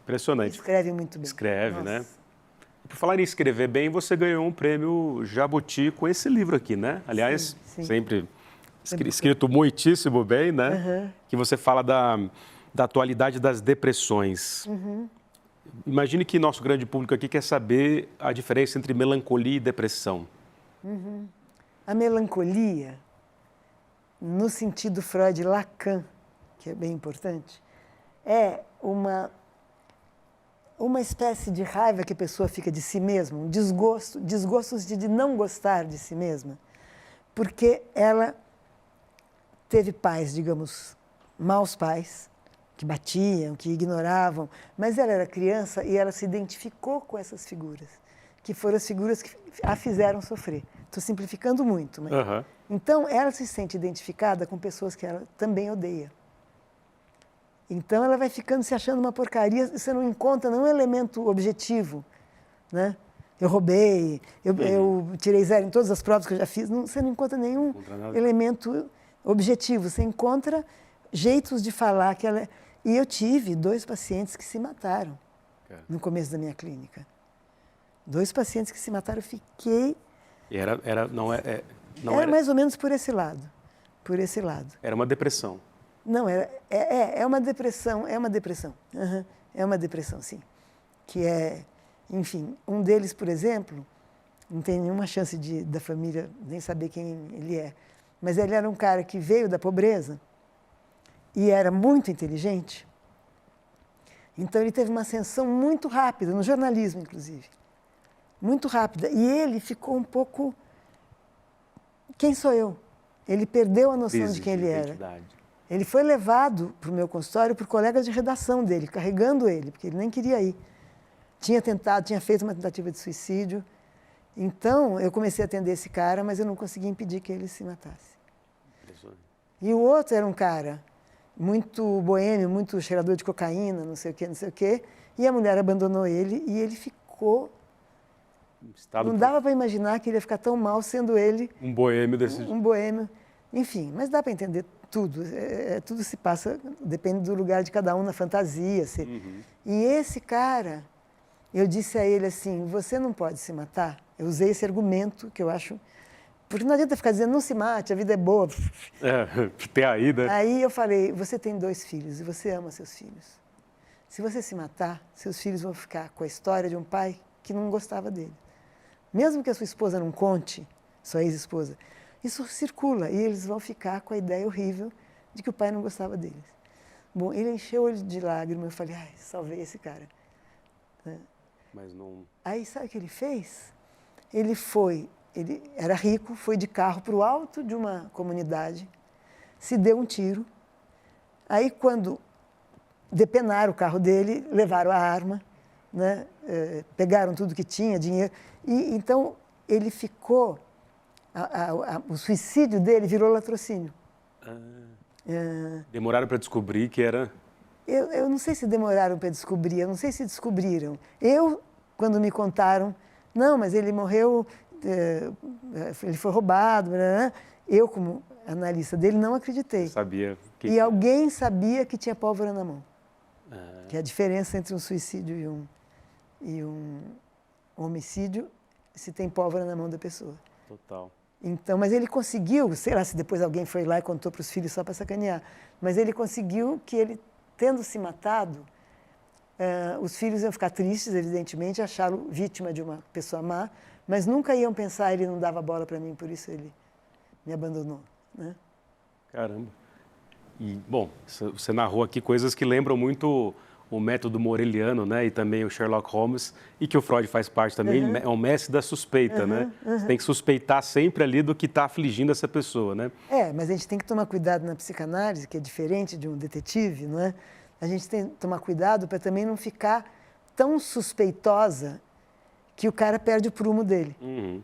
impressionante. escreve muito bem. Escreve, Nossa. né? Por falar em escrever bem, você ganhou um prêmio Jabuti com esse livro aqui, né? Aliás, Sim. sempre escrito muitíssimo bem, né? Que você fala da atualidade das depressões. Imagine que nosso grande público aqui quer saber a diferença entre melancolia e depressão. A melancolia, no sentido Freud-Lacan, que é bem importante, é uma espécie de raiva que a pessoa fica de si mesma, um desgosto de não gostar de si mesma, porque ela teve pais, digamos, maus pais, que batiam, que ignoravam, mas ela era criança e ela se identificou com essas figuras, que foram as figuras que a fizeram sofrer. Estou simplificando muito, mas... Então, ela se sente identificada com pessoas que ela também odeia. Então, ela vai ficando se achando uma porcaria, você não encontra nenhum elemento objetivo, né? Eu roubei, eu tirei 0 em todas as provas que eu já fiz, você não encontra nenhum elemento objetivo, você encontra jeitos de falar que ela... E eu tive 2 pacientes que se mataram no começo da minha clínica. 2 pacientes que se mataram, eu fiquei... E era mais ou menos por esse lado. Era uma depressão. Não, é uma depressão, é uma depressão. É uma depressão, sim. Que é, enfim, um deles, por exemplo, não tem nenhuma chance da família nem saber quem ele é, mas ele era um cara que veio da pobreza e era muito inteligente. Então, ele teve uma ascensão muito rápida, no jornalismo, inclusive. Muito rápida. E ele ficou um pouco... Quem sou eu? Ele perdeu a noção de quem ele era. Ele foi levado para o meu consultório por colegas de redação dele, carregando ele, porque ele nem queria ir. Tinha feito uma tentativa de suicídio. Então, eu comecei a atender esse cara, mas eu não conseguia impedir que ele se matasse. E o outro era um cara muito boêmio, muito cheirador de cocaína, não sei o quê, e a mulher abandonou ele e ele ficou... Não dava para imaginar que ele ia ficar tão mal sendo ele... Um boêmio desse jeito. Um boêmio. Enfim, mas dá para entender tudo. Tudo se passa, depende do lugar de cada um na fantasia. E esse cara, eu disse a ele assim, você não pode se matar. Eu usei esse argumento que eu acho... Porque não adianta ficar dizendo, não se mate, a vida é boa. Tem aí, né? Aí eu falei, você tem 2 filhos e você ama seus filhos. Se você se matar, seus filhos vão ficar com a história de um pai que não gostava dele. Mesmo que a sua esposa não conte, sua ex-esposa, isso circula e eles vão ficar com a ideia horrível de que o pai não gostava deles. Bom, ele encheu o olho de lágrimas, eu falei, salvei esse cara. Mas não... Aí, sabe o que ele fez? Ele era rico, foi de carro para o alto de uma comunidade, se deu um tiro. Aí, quando depenaram o carro dele, levaram a arma, né? Pegaram tudo que tinha, dinheiro. E, então, ele ficou... o suicídio dele virou latrocínio. Demoraram para descobrir que era... Eu não sei se demoraram para descobrir, eu não sei se descobriram. Quando me contaram, não, mas ele morreu... ele foi roubado, eu, como analista dele, não acreditei. Sabia que... E alguém sabia que tinha pólvora na mão. Que é a diferença entre um suicídio e um homicídio, se tem pólvora na mão da pessoa. Total. Então, mas ele conseguiu, sei lá se depois alguém foi lá e contou para os filhos só para sacanear, mas ele conseguiu que ele, tendo se matado, os filhos iam ficar tristes, evidentemente, achá-lo vítima de uma pessoa má, mas nunca iam pensar, ele não dava bola para mim, por isso ele me abandonou, né? Caramba. E, bom, você narrou aqui coisas que lembram muito o método moreliano, né? E também o Sherlock Holmes, e que o Freud faz parte também, é um mestre da suspeita, né? Você tem que suspeitar sempre ali do que está afligindo essa pessoa, né? Mas a gente tem que tomar cuidado na psicanálise, que é diferente de um detetive, não é? A gente tem que tomar cuidado para também não ficar tão suspeitosa que o cara perde o prumo dele.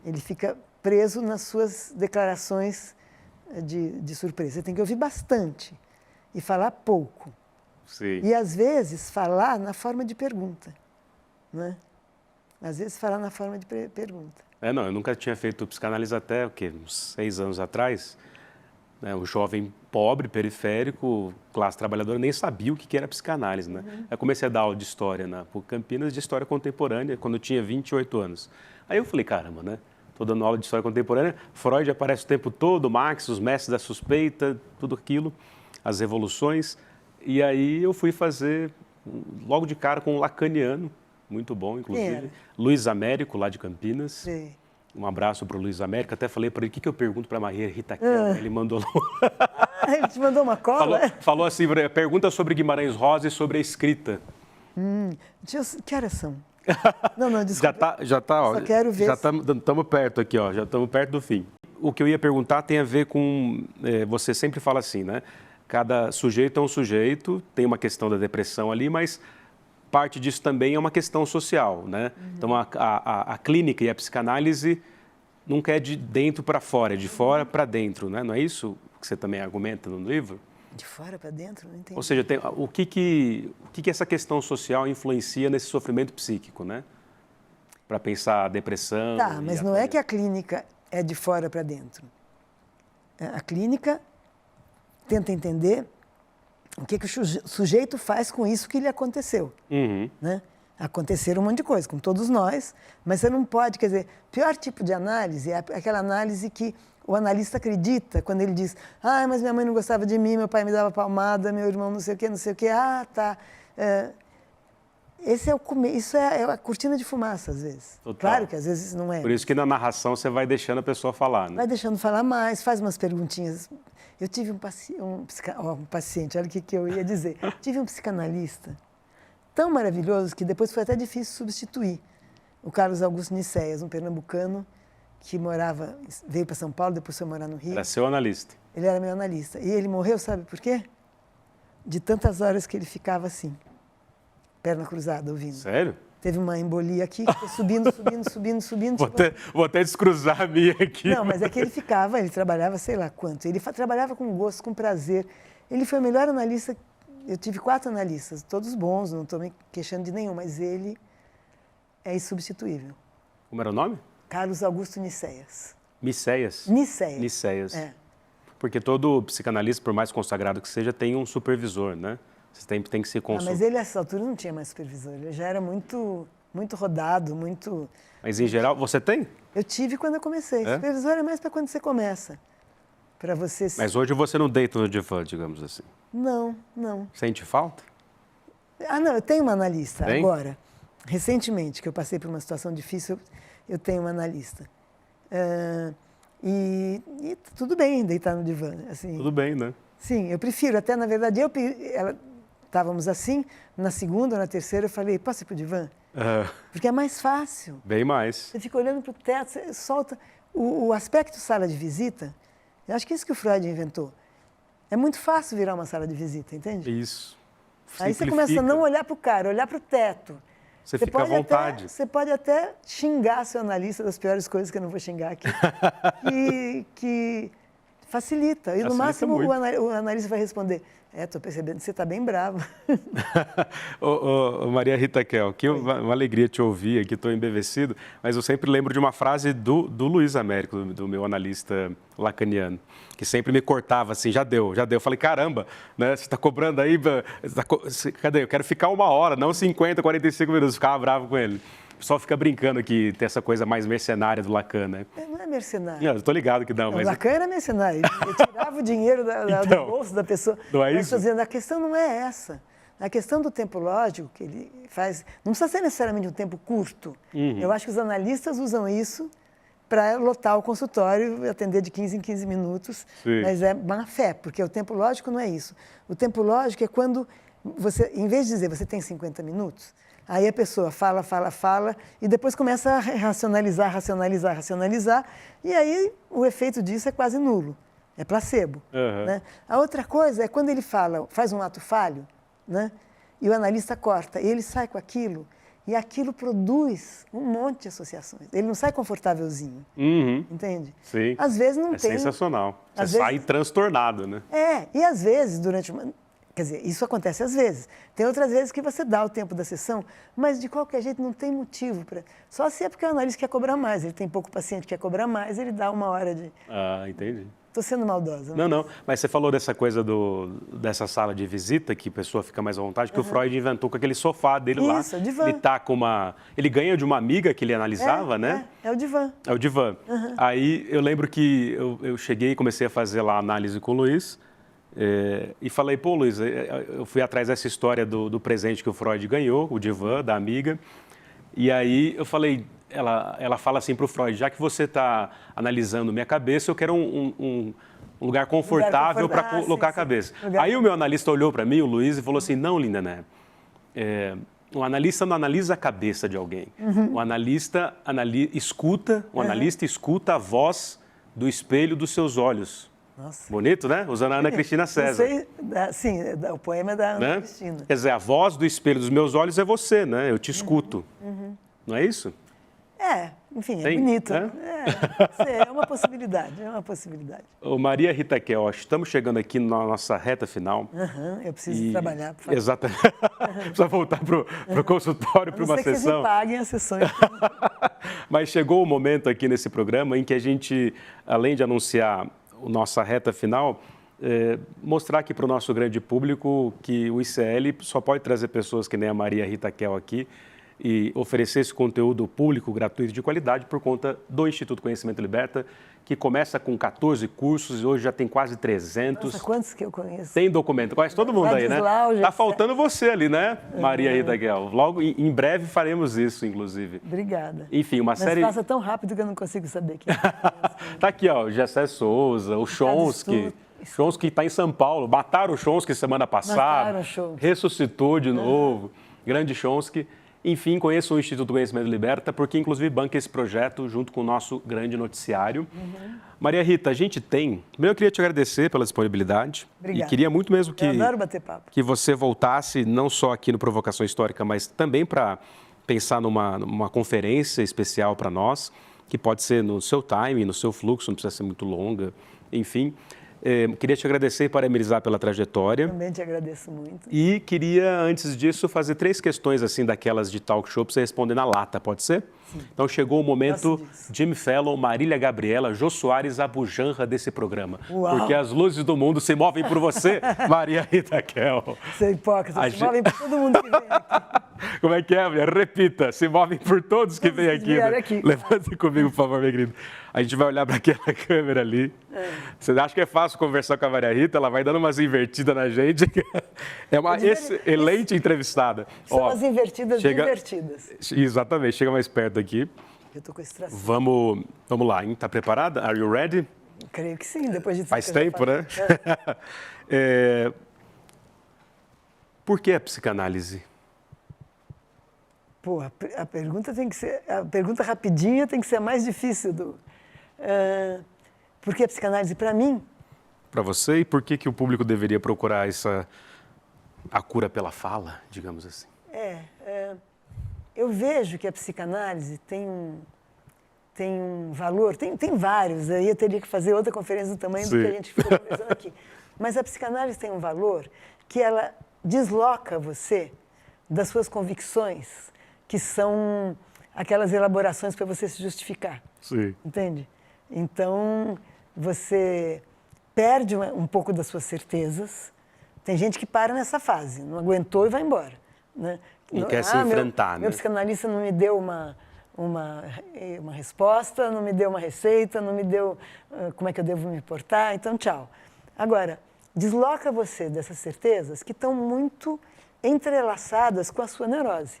Ele fica preso nas suas declarações de surpresa. Você tem que ouvir bastante e falar pouco. Sim. E, às vezes, falar na forma de pergunta, né? Às vezes, falar na forma de pergunta. Não, eu nunca tinha feito psicanálise até, uns 6 anos atrás. Um jovem pobre, periférico, classe trabalhadora, nem sabia o que era psicanálise, né? Aí comecei a dar aula de história na PUC Campinas, de história contemporânea, quando eu tinha 28 anos. Aí eu falei, caramba, né? Estou dando aula de história contemporânea, Freud aparece o tempo todo, Marx, os mestres da suspeita, tudo aquilo, as revoluções. E aí eu fui fazer, logo de cara, com um lacaniano, muito bom, inclusive, Luiz Américo, lá de Campinas. Sim. Um abraço para o Luiz Américo. Até falei para ele, o que eu pergunto para a Maria Rita Kelly? Ele mandou... Ele te mandou uma cola? Falou assim, pergunta sobre Guimarães Rosa e sobre a escrita. Que horas são? Não, desculpa. Já tá, ó. Só quero ver. Já estamos perto aqui, ó. Já estamos perto do fim. O que eu ia perguntar tem a ver com... você sempre fala assim, né? Cada sujeito é um sujeito, tem uma questão da depressão ali, mas parte disso também é uma questão social, né? Então, a clínica e a psicanálise nunca é de dentro para fora, é de fora para dentro, né? Não é isso que você também argumenta no livro? De fora para dentro? Não entendi. Ou seja, o que essa questão social influencia nesse sofrimento psíquico, né? Para pensar a depressão... Tá, mas não é que a clínica é de fora para dentro. A clínica tenta entender o que o sujeito faz com isso que lhe aconteceu. Né? Aconteceram um monte de coisa, com todos nós, mas você não pode, quer dizer, o pior tipo de análise é aquela análise que o analista acredita quando ele diz, mas minha mãe não gostava de mim, meu pai me dava palmada, meu irmão não sei o quê, tá. Isso é a cortina de fumaça, às vezes. Total. Claro que às vezes não é. Por isso que na narração você vai deixando a pessoa falar, né? Vai deixando falar mais, faz umas perguntinhas. Eu tive um paciente, olha o que eu ia dizer. Tive um psicanalista tão maravilhoso que depois foi até difícil substituir. O Carlos Augusto Nicéias, um pernambucano que veio para São Paulo, depois foi morar no Rio. Era seu analista. Ele era meu analista. E ele morreu, sabe por quê? De tantas horas que ele ficava assim, perna cruzada, ouvindo. Sério? Teve uma embolia aqui, que foi subindo. Vou até descruzar a minha aqui. Não, mas é que ele trabalhava sei lá quanto. Ele trabalhava com gosto, com prazer. Ele foi o melhor analista. Eu tive 4 analistas, todos bons, não estou me queixando de nenhum, mas ele é insubstituível. Como era o nome? Carlos Augusto Nicéias. Nicéias? Nicéias. É. Porque todo psicanalista, por mais consagrado que seja, tem um supervisor, né? Você tem que se consultar. Mas ele, a essa altura, não tinha mais supervisor. Ele já era muito rodado, muito... Mas, em geral, você tem? Eu tive quando eu comecei. Supervisor é mais para quando você começa. Para você... Mas hoje você não deita no divã, digamos assim? Não. Sente falta? Não, eu tenho uma analista tem? agora. Recentemente, que eu passei por uma situação difícil, eu tenho uma analista. E tudo bem deitar no divã. Assim, tudo bem, né? Sim, eu prefiro. Até, na verdade, estávamos assim, na segunda ou na terceira, eu falei, posso ir para o divã? Porque é mais fácil. Bem mais. Você fica olhando para o teto, você solta... O aspecto sala de visita, eu acho que é isso que o Freud inventou. É muito fácil virar uma sala de visita, entende? Isso. Aí você começa a não olhar para o cara, olhar para o teto. Você fica à vontade. Você pode até xingar seu analista das piores coisas que eu não vou xingar aqui. que facilita. E no máximo o analista vai responder, estou percebendo que você está bem bravo. Maria Rita Kelly, que uma alegria te ouvir aqui, estou embevecido, mas eu sempre lembro de uma frase do Luiz Américo, do meu analista lacaniano, que sempre me cortava assim, já deu. Eu falei, caramba, né, você está cobrando aí, cadê? Eu quero ficar 1 hora, não 50, 45 minutos, ficava bravo com ele. pessoal fica brincando que tem essa coisa mais mercenária do Lacan, né? Não é mercenário. Não, eu tô ligado que não, mas... O Lacan era mercenário, ele tirava o dinheiro Então, do bolso da pessoa. não é Mas isso? estou dizendo, a questão não é essa. A questão do tempo lógico que ele faz, não precisa ser necessariamente um tempo curto. Eu acho que os analistas usam isso para lotar o consultório e atender de 15 em 15 minutos, Sim. mas é má fé, porque o tempo lógico não é isso. O tempo lógico é quando você, em vez de dizer você tem 50 minutos, aí a pessoa fala, e depois começa a racionalizar, e aí o efeito disso é quase nulo, é placebo. Né? A outra coisa é quando ele faz um ato falho, né? E o analista corta, e ele sai com aquilo, e aquilo produz um monte de associações. Ele não sai confortávelzinho, entende? Sim. Às vezes não tem. É sensacional. Você Às sai vezes... transtornado, né? E às vezes, durante uma... Quer dizer, isso acontece às vezes. Tem outras vezes que você dá o tempo da sessão, mas de qualquer jeito não tem motivo para... Só se é porque o analista quer cobrar mais, ele tem pouco paciente que quer cobrar mais, ele dá uma hora de... Ah, entendi. Estou sendo maldosa. Não, mas você falou dessa coisa dessa sala de visita, que a pessoa fica mais à vontade, que o Freud inventou com aquele sofá dele lá. Isso, é o divã. Ele tá com ele ganha de uma amiga que ele analisava, né? É o divã. É o divã. Aí eu lembro que eu cheguei e comecei a fazer lá a análise com o Luiz, e falei, pô, Luiz, eu fui atrás dessa história do presente que o Freud ganhou, o divã, da amiga, e aí eu falei... Ela fala assim para o Freud, já que você está analisando minha cabeça, eu quero um lugar confortável para colocar a cabeça. Aí o meu analista olhou para mim, o Luiz, e falou assim, não, linda, né? O analista não analisa a cabeça de alguém. O analista escuta a voz do espelho dos seus olhos. Nossa. Bonito, né? Usando a Ana Cristina César. Sim, o poema é da Ana Cristina. Quer dizer, a voz do espelho dos meus olhos é você, né? Eu te escuto. Não é isso? Enfim, Tem, é bonito. né? É uma possibilidade, Ô, Maria Rita Kel, estamos chegando aqui na nossa reta final. Eu preciso trabalhar, por favor. Exatamente. Precisa voltar para o consultório, para uma sessão. Que vocês me paguem as sessões. Mas chegou o momento aqui nesse programa em que a gente, além de anunciar a nossa reta final, mostrar aqui para o nosso grande público que o ICL só pode trazer pessoas que nem a Maria Rita Kel aqui, e oferecer esse conteúdo público, gratuito, de qualidade, por conta do Instituto Conhecimento Liberta, que começa com 14 cursos e hoje já tem quase 300. Nossa, quantos que eu conheço? Tem documento, conhece todo mundo aí, né? Tá faltando você ali, né, Maria Rita Kel? Logo, em breve, faremos isso, inclusive. Obrigada. Enfim, uma série... Mas passa tão rápido que eu não consigo saber quem é. Tá aqui, ó, o Gessé Souza, o Chomsky. Chomsky está em São Paulo. Mataram o Chomsky semana passada. Ressuscitou de novo. Grande Chomsky. Enfim, conheça o Instituto Conhecimento Liberta, porque inclusive banca esse projeto junto com o nosso grande noticiário. Maria Rita, a gente tem... Primeiro eu queria te agradecer pela disponibilidade. Obrigada. E queria muito mesmo Eu adoro bater papo. Que você voltasse, não só aqui no Provocação Histórica, mas também para pensar numa conferência especial para nós, que pode ser no seu time, no seu fluxo, não precisa ser muito longa, enfim... queria te agradecer e parabenizar pela trajetória. Também te agradeço muito. E queria, antes disso, fazer 3 questões assim daquelas de talk show para você responder na lata, pode ser? Sim. Então chegou o momento Jimmy Fallon, Marília Gabriela, Jô Soares, a bujanra desse programa. Uau. Porque as luzes do mundo se movem por você, Maria Rita Kel. Você é hipócrita, se movem por todo mundo que vem aqui. Como é que é, mulher? Repita, se movem por todos que vêm aqui. Né? Aqui. Levante comigo, por favor, minha querida. A gente vai olhar para aquela câmera ali. Você acha que é fácil conversar com a Maria Rita? Ela vai dando umas invertidas na gente. É uma excelente entrevistada. São as invertidas divertidas. Exatamente. Chega mais perto aqui. Eu estou com esse tracinho. Vamos lá, hein? Tá preparada? Are you ready? Creio que sim, depois de... Faz tempo, né? Por que a psicanálise? Pô, a pergunta tem que ser... A pergunta rapidinha tem que ser a mais difícil por que a psicanálise para mim? Para você, e por que o público deveria procurar a cura pela fala, digamos assim? Eu vejo que a psicanálise tem um valor, tem vários, aí eu teria que fazer outra conferência do tamanho do que a gente ficou conversando aqui. Mas a psicanálise tem um valor que ela desloca você das suas convicções, que são aquelas elaborações para você se justificar. Sim. Entende? Então, você perde um pouco das suas certezas. Tem gente que para nessa fase, não aguentou e vai embora. né? Não quer se enfrentar, né? Meu psicanalista não me deu uma resposta, não me deu uma receita, não me deu como é que eu devo me portar, então tchau. Agora, desloca você dessas certezas que estão muito entrelaçadas com a sua neurose.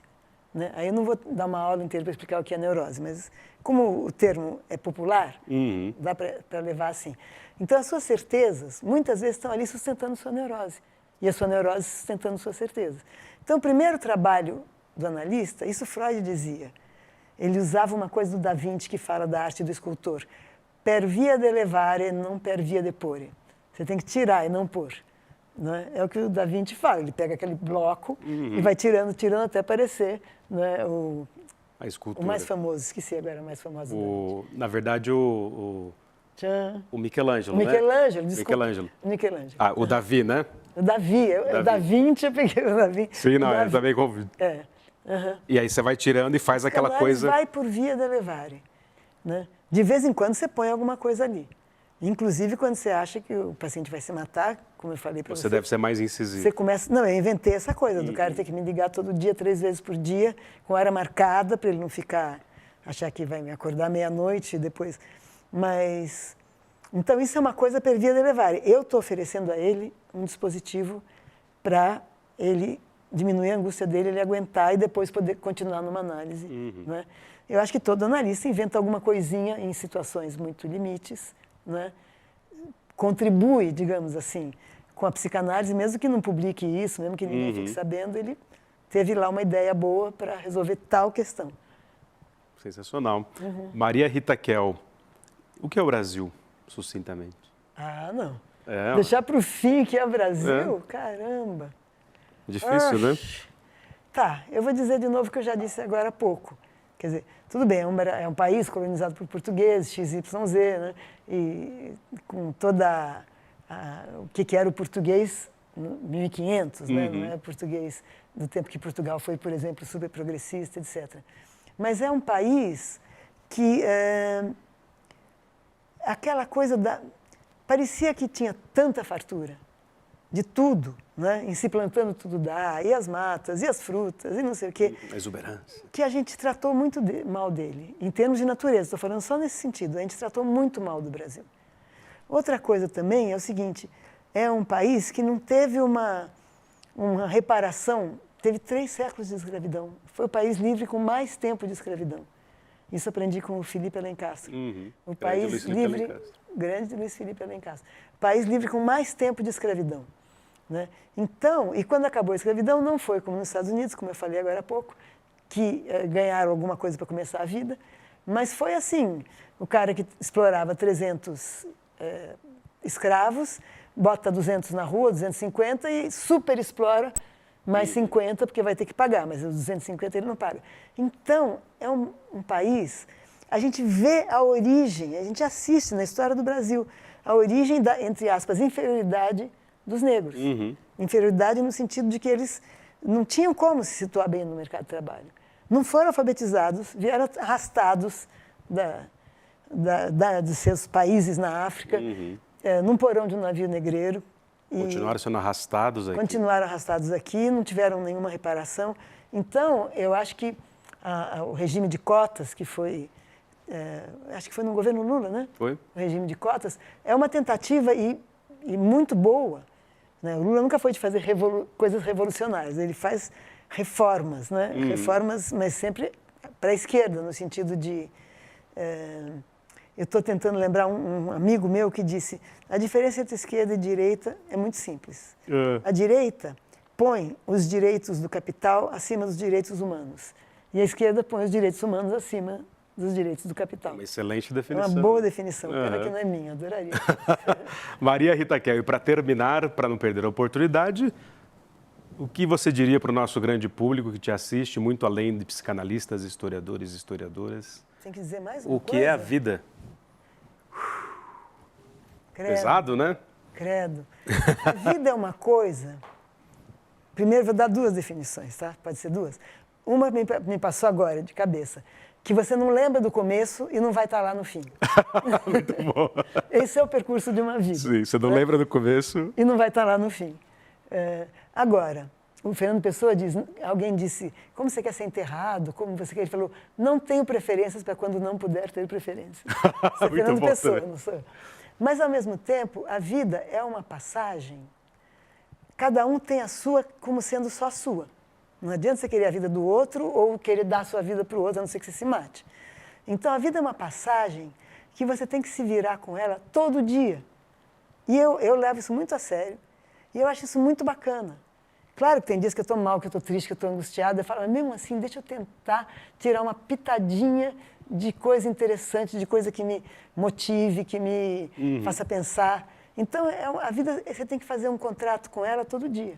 Né? Aí eu não vou dar uma aula inteira para explicar o que é neurose, mas como o termo é popular, dá para levar assim. Então, as suas certezas, muitas vezes, estão ali sustentando sua neurose. E a sua neurose sustentando suas certezas. Então, o primeiro trabalho do analista, isso Freud dizia, ele usava uma coisa do Da Vinci que fala da arte do escultor. Per via de levare, non per via de porre. Você tem que tirar e não pôr. Né? É o que o Da Vinci fala. Ele pega aquele bloco e vai tirando, tirando até aparecer, né, a escultura. O mais famoso. Esqueci agora o mais famoso. Na verdade, o Michelangelo, né? Michelangelo, desculpa. Michelangelo. Ah, o Davi, né? O Davi. O Da Vinci, eu peguei o Davi. Sim, não, eu também convido. E aí você vai tirando e faz aquela coisa... vai por via de levare. Né? De vez em quando você põe alguma coisa ali. Inclusive quando você acha que o paciente vai se matar, como eu falei para você. Você deve ser mais incisivo. Você começa... Não, eu inventei essa coisa do cara ter que me ligar todo dia, 3 vezes por dia, com hora marcada, para ele não achar que vai me acordar meia-noite e depois... Mas... Então isso é uma coisa per via de levare. Eu estou oferecendo a ele um dispositivo para ele diminuir a angústia dele, ele aguentar e depois poder continuar numa análise. Né? Eu acho que todo analista inventa alguma coisinha em situações muito limites, né? Contribui, digamos assim, com a psicanálise, mesmo que não publique isso, mesmo que ninguém fique sabendo, ele teve lá uma ideia boa para resolver tal questão. Sensacional. Maria Rita Kell, o que é o Brasil, sucintamente? Ah, não. Deixar para o fim que é o Brasil? Caramba! Difícil, né? Tá, eu vou dizer de novo o que eu já disse agora há pouco. Quer dizer, tudo bem, é um país colonizado por portugueses, XYZ, né? E com toda o que era o português 1500, né? Não é português do tempo que Portugal foi, por exemplo, super progressista, etc. Mas é um país que aquela coisa parecia que tinha tanta fartura de tudo, né? Em se plantando tudo dá, e as matas, e as frutas, e não sei o quê. A exuberância. Que a gente tratou muito mal dele, em termos de natureza, estou falando só nesse sentido, a gente tratou muito mal do Brasil. Outra coisa também é o seguinte, é um país que não teve uma reparação, teve 3 séculos de escravidão, foi o país livre com mais tempo de escravidão. Isso aprendi com o Felipe Alencastre. O país livre, grande Luiz Felipe Alencastre. País livre com mais tempo de escravidão. Né? Então, e quando acabou a escravidão, não foi como nos Estados Unidos, como eu falei agora há pouco, que ganharam alguma coisa para começar a vida, mas foi assim, o cara que explorava 300 escravos, bota 200 na rua, 250 e super explora mais 50 porque vai ter que pagar, mas os 250 ele não paga. Então, é um país, a gente vê a origem, a gente assiste na história do Brasil, a origem da, entre aspas, inferioridade dos negros. Inferioridade no sentido de que eles não tinham como se situar bem no mercado de trabalho. Não foram alfabetizados, vieram arrastados dos seus países na África, num porão de um navio negreiro. Continuaram sendo arrastados aqui. Continuaram arrastados aqui, não tiveram nenhuma reparação. Então, eu acho que o regime de cotas, que foi... acho que foi no governo Lula, né? Foi. O regime de cotas é uma tentativa e muito boa. Né? O Lula nunca foi de fazer coisas revolucionárias, ele faz reformas, né? Reformas, mas sempre para a esquerda, no sentido de... eu estou tentando lembrar um amigo meu que disse, a diferença entre esquerda e direita é muito simples. A direita põe os direitos do capital acima dos direitos humanos. E a esquerda põe os direitos humanos acima dos direitos do capital. Uma excelente definição. Uma boa definição, pena que não é minha, adoraria. Maria Rita Kell, e para terminar, para não perder a oportunidade, o que você diria para o nosso grande público que te assiste, muito além de psicanalistas, historiadores e historiadoras? Tem que dizer mais uma coisa. O que é a vida? Credo. Pesado, né? Credo. A vida é uma coisa... Primeiro, vou dar 2 definições, tá? Pode ser 2. Uma me passou agora, de cabeça. Que você não lembra do começo e não vai estar lá no fim. Muito bom. Esse é o percurso de uma vida. Sim, você não lembra do começo. E não vai estar lá no fim. Agora, O Fernando Pessoa diz, alguém disse, como você quer ser enterrado? Como você quer? Ele falou, não tenho preferências para quando não puder ter preferências. Isso é Fernando Pessoa, também. Não sou eu. Mas, ao mesmo tempo, a vida é uma passagem. Cada um tem a sua como sendo só a sua. Não adianta você querer a vida do outro ou querer dar a sua vida para o outro, a não ser que você se mate. Então, a vida é uma passagem que você tem que se virar com ela todo dia. E eu levo isso muito a sério. E eu acho isso muito bacana. Claro que tem dias que eu estou mal, que eu estou triste, que eu estou angustiada. Eu falo, mas mesmo assim, deixa eu tentar tirar uma pitadinha de coisa interessante, de coisa que me motive, que me faça pensar. Então, a vida, você tem que fazer um contrato com ela todo dia.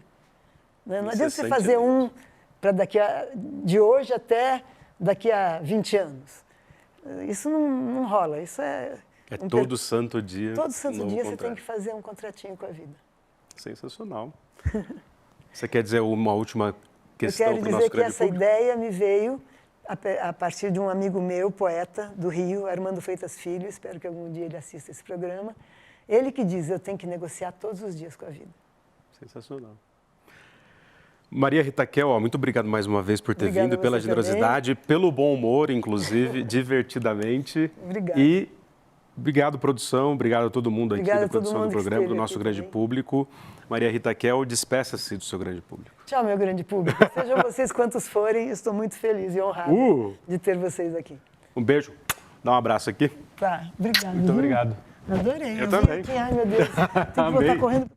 Né? Não adianta você fazer um para de hoje até daqui a 20 anos. Isso não rola. Isso é todo santo dia. Todo santo dia você tem que fazer um contratinho com a vida. Sensacional. Você quer dizer uma última questão para o nosso grande público? Eu quero dizer que essa ideia me veio a partir de um amigo meu, poeta do Rio, Armando Freitas Filho, espero que algum dia ele assista esse programa. Ele que diz, eu tenho que negociar todos os dias com a vida. Sensacional. Maria Rita Kel, muito obrigado mais uma vez por ter vindo, pela generosidade, pelo bom humor, inclusive, divertidamente. Obrigada. E obrigado, produção, obrigado a todo mundo aqui da produção do programa, do nosso grande público. Maria Rita Kel, despeça-se do seu grande público. Tchau, meu grande público. Sejam vocês quantos forem, estou muito feliz e honrado de ter vocês aqui. Um beijo, dá um abraço aqui. Tá, obrigado. Muito obrigado. Adorei. Eu também. Aqui, ai, meu Deus, tem que voltar correndo.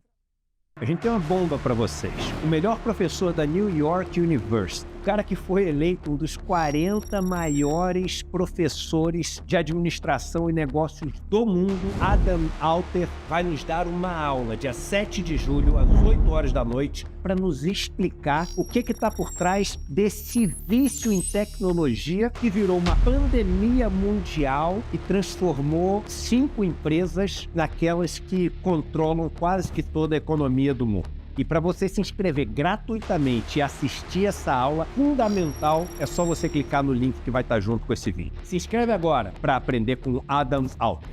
A gente tem uma bomba para vocês. O melhor professor da New York University, o cara que foi eleito um dos 40 maiores professores de administração e negócios do mundo, Adam Alter, vai nos dar uma aula dia 7 de julho, às 8 horas da noite, para nos explicar o que está por trás desse vício em tecnologia que virou uma pandemia mundial e transformou 5 empresas naquelas que controlam quase que toda a economia do mundo. E para você se inscrever gratuitamente e assistir essa aula fundamental, é só você clicar no link que vai estar junto com esse vídeo. Se inscreve agora para aprender com Adam Alter.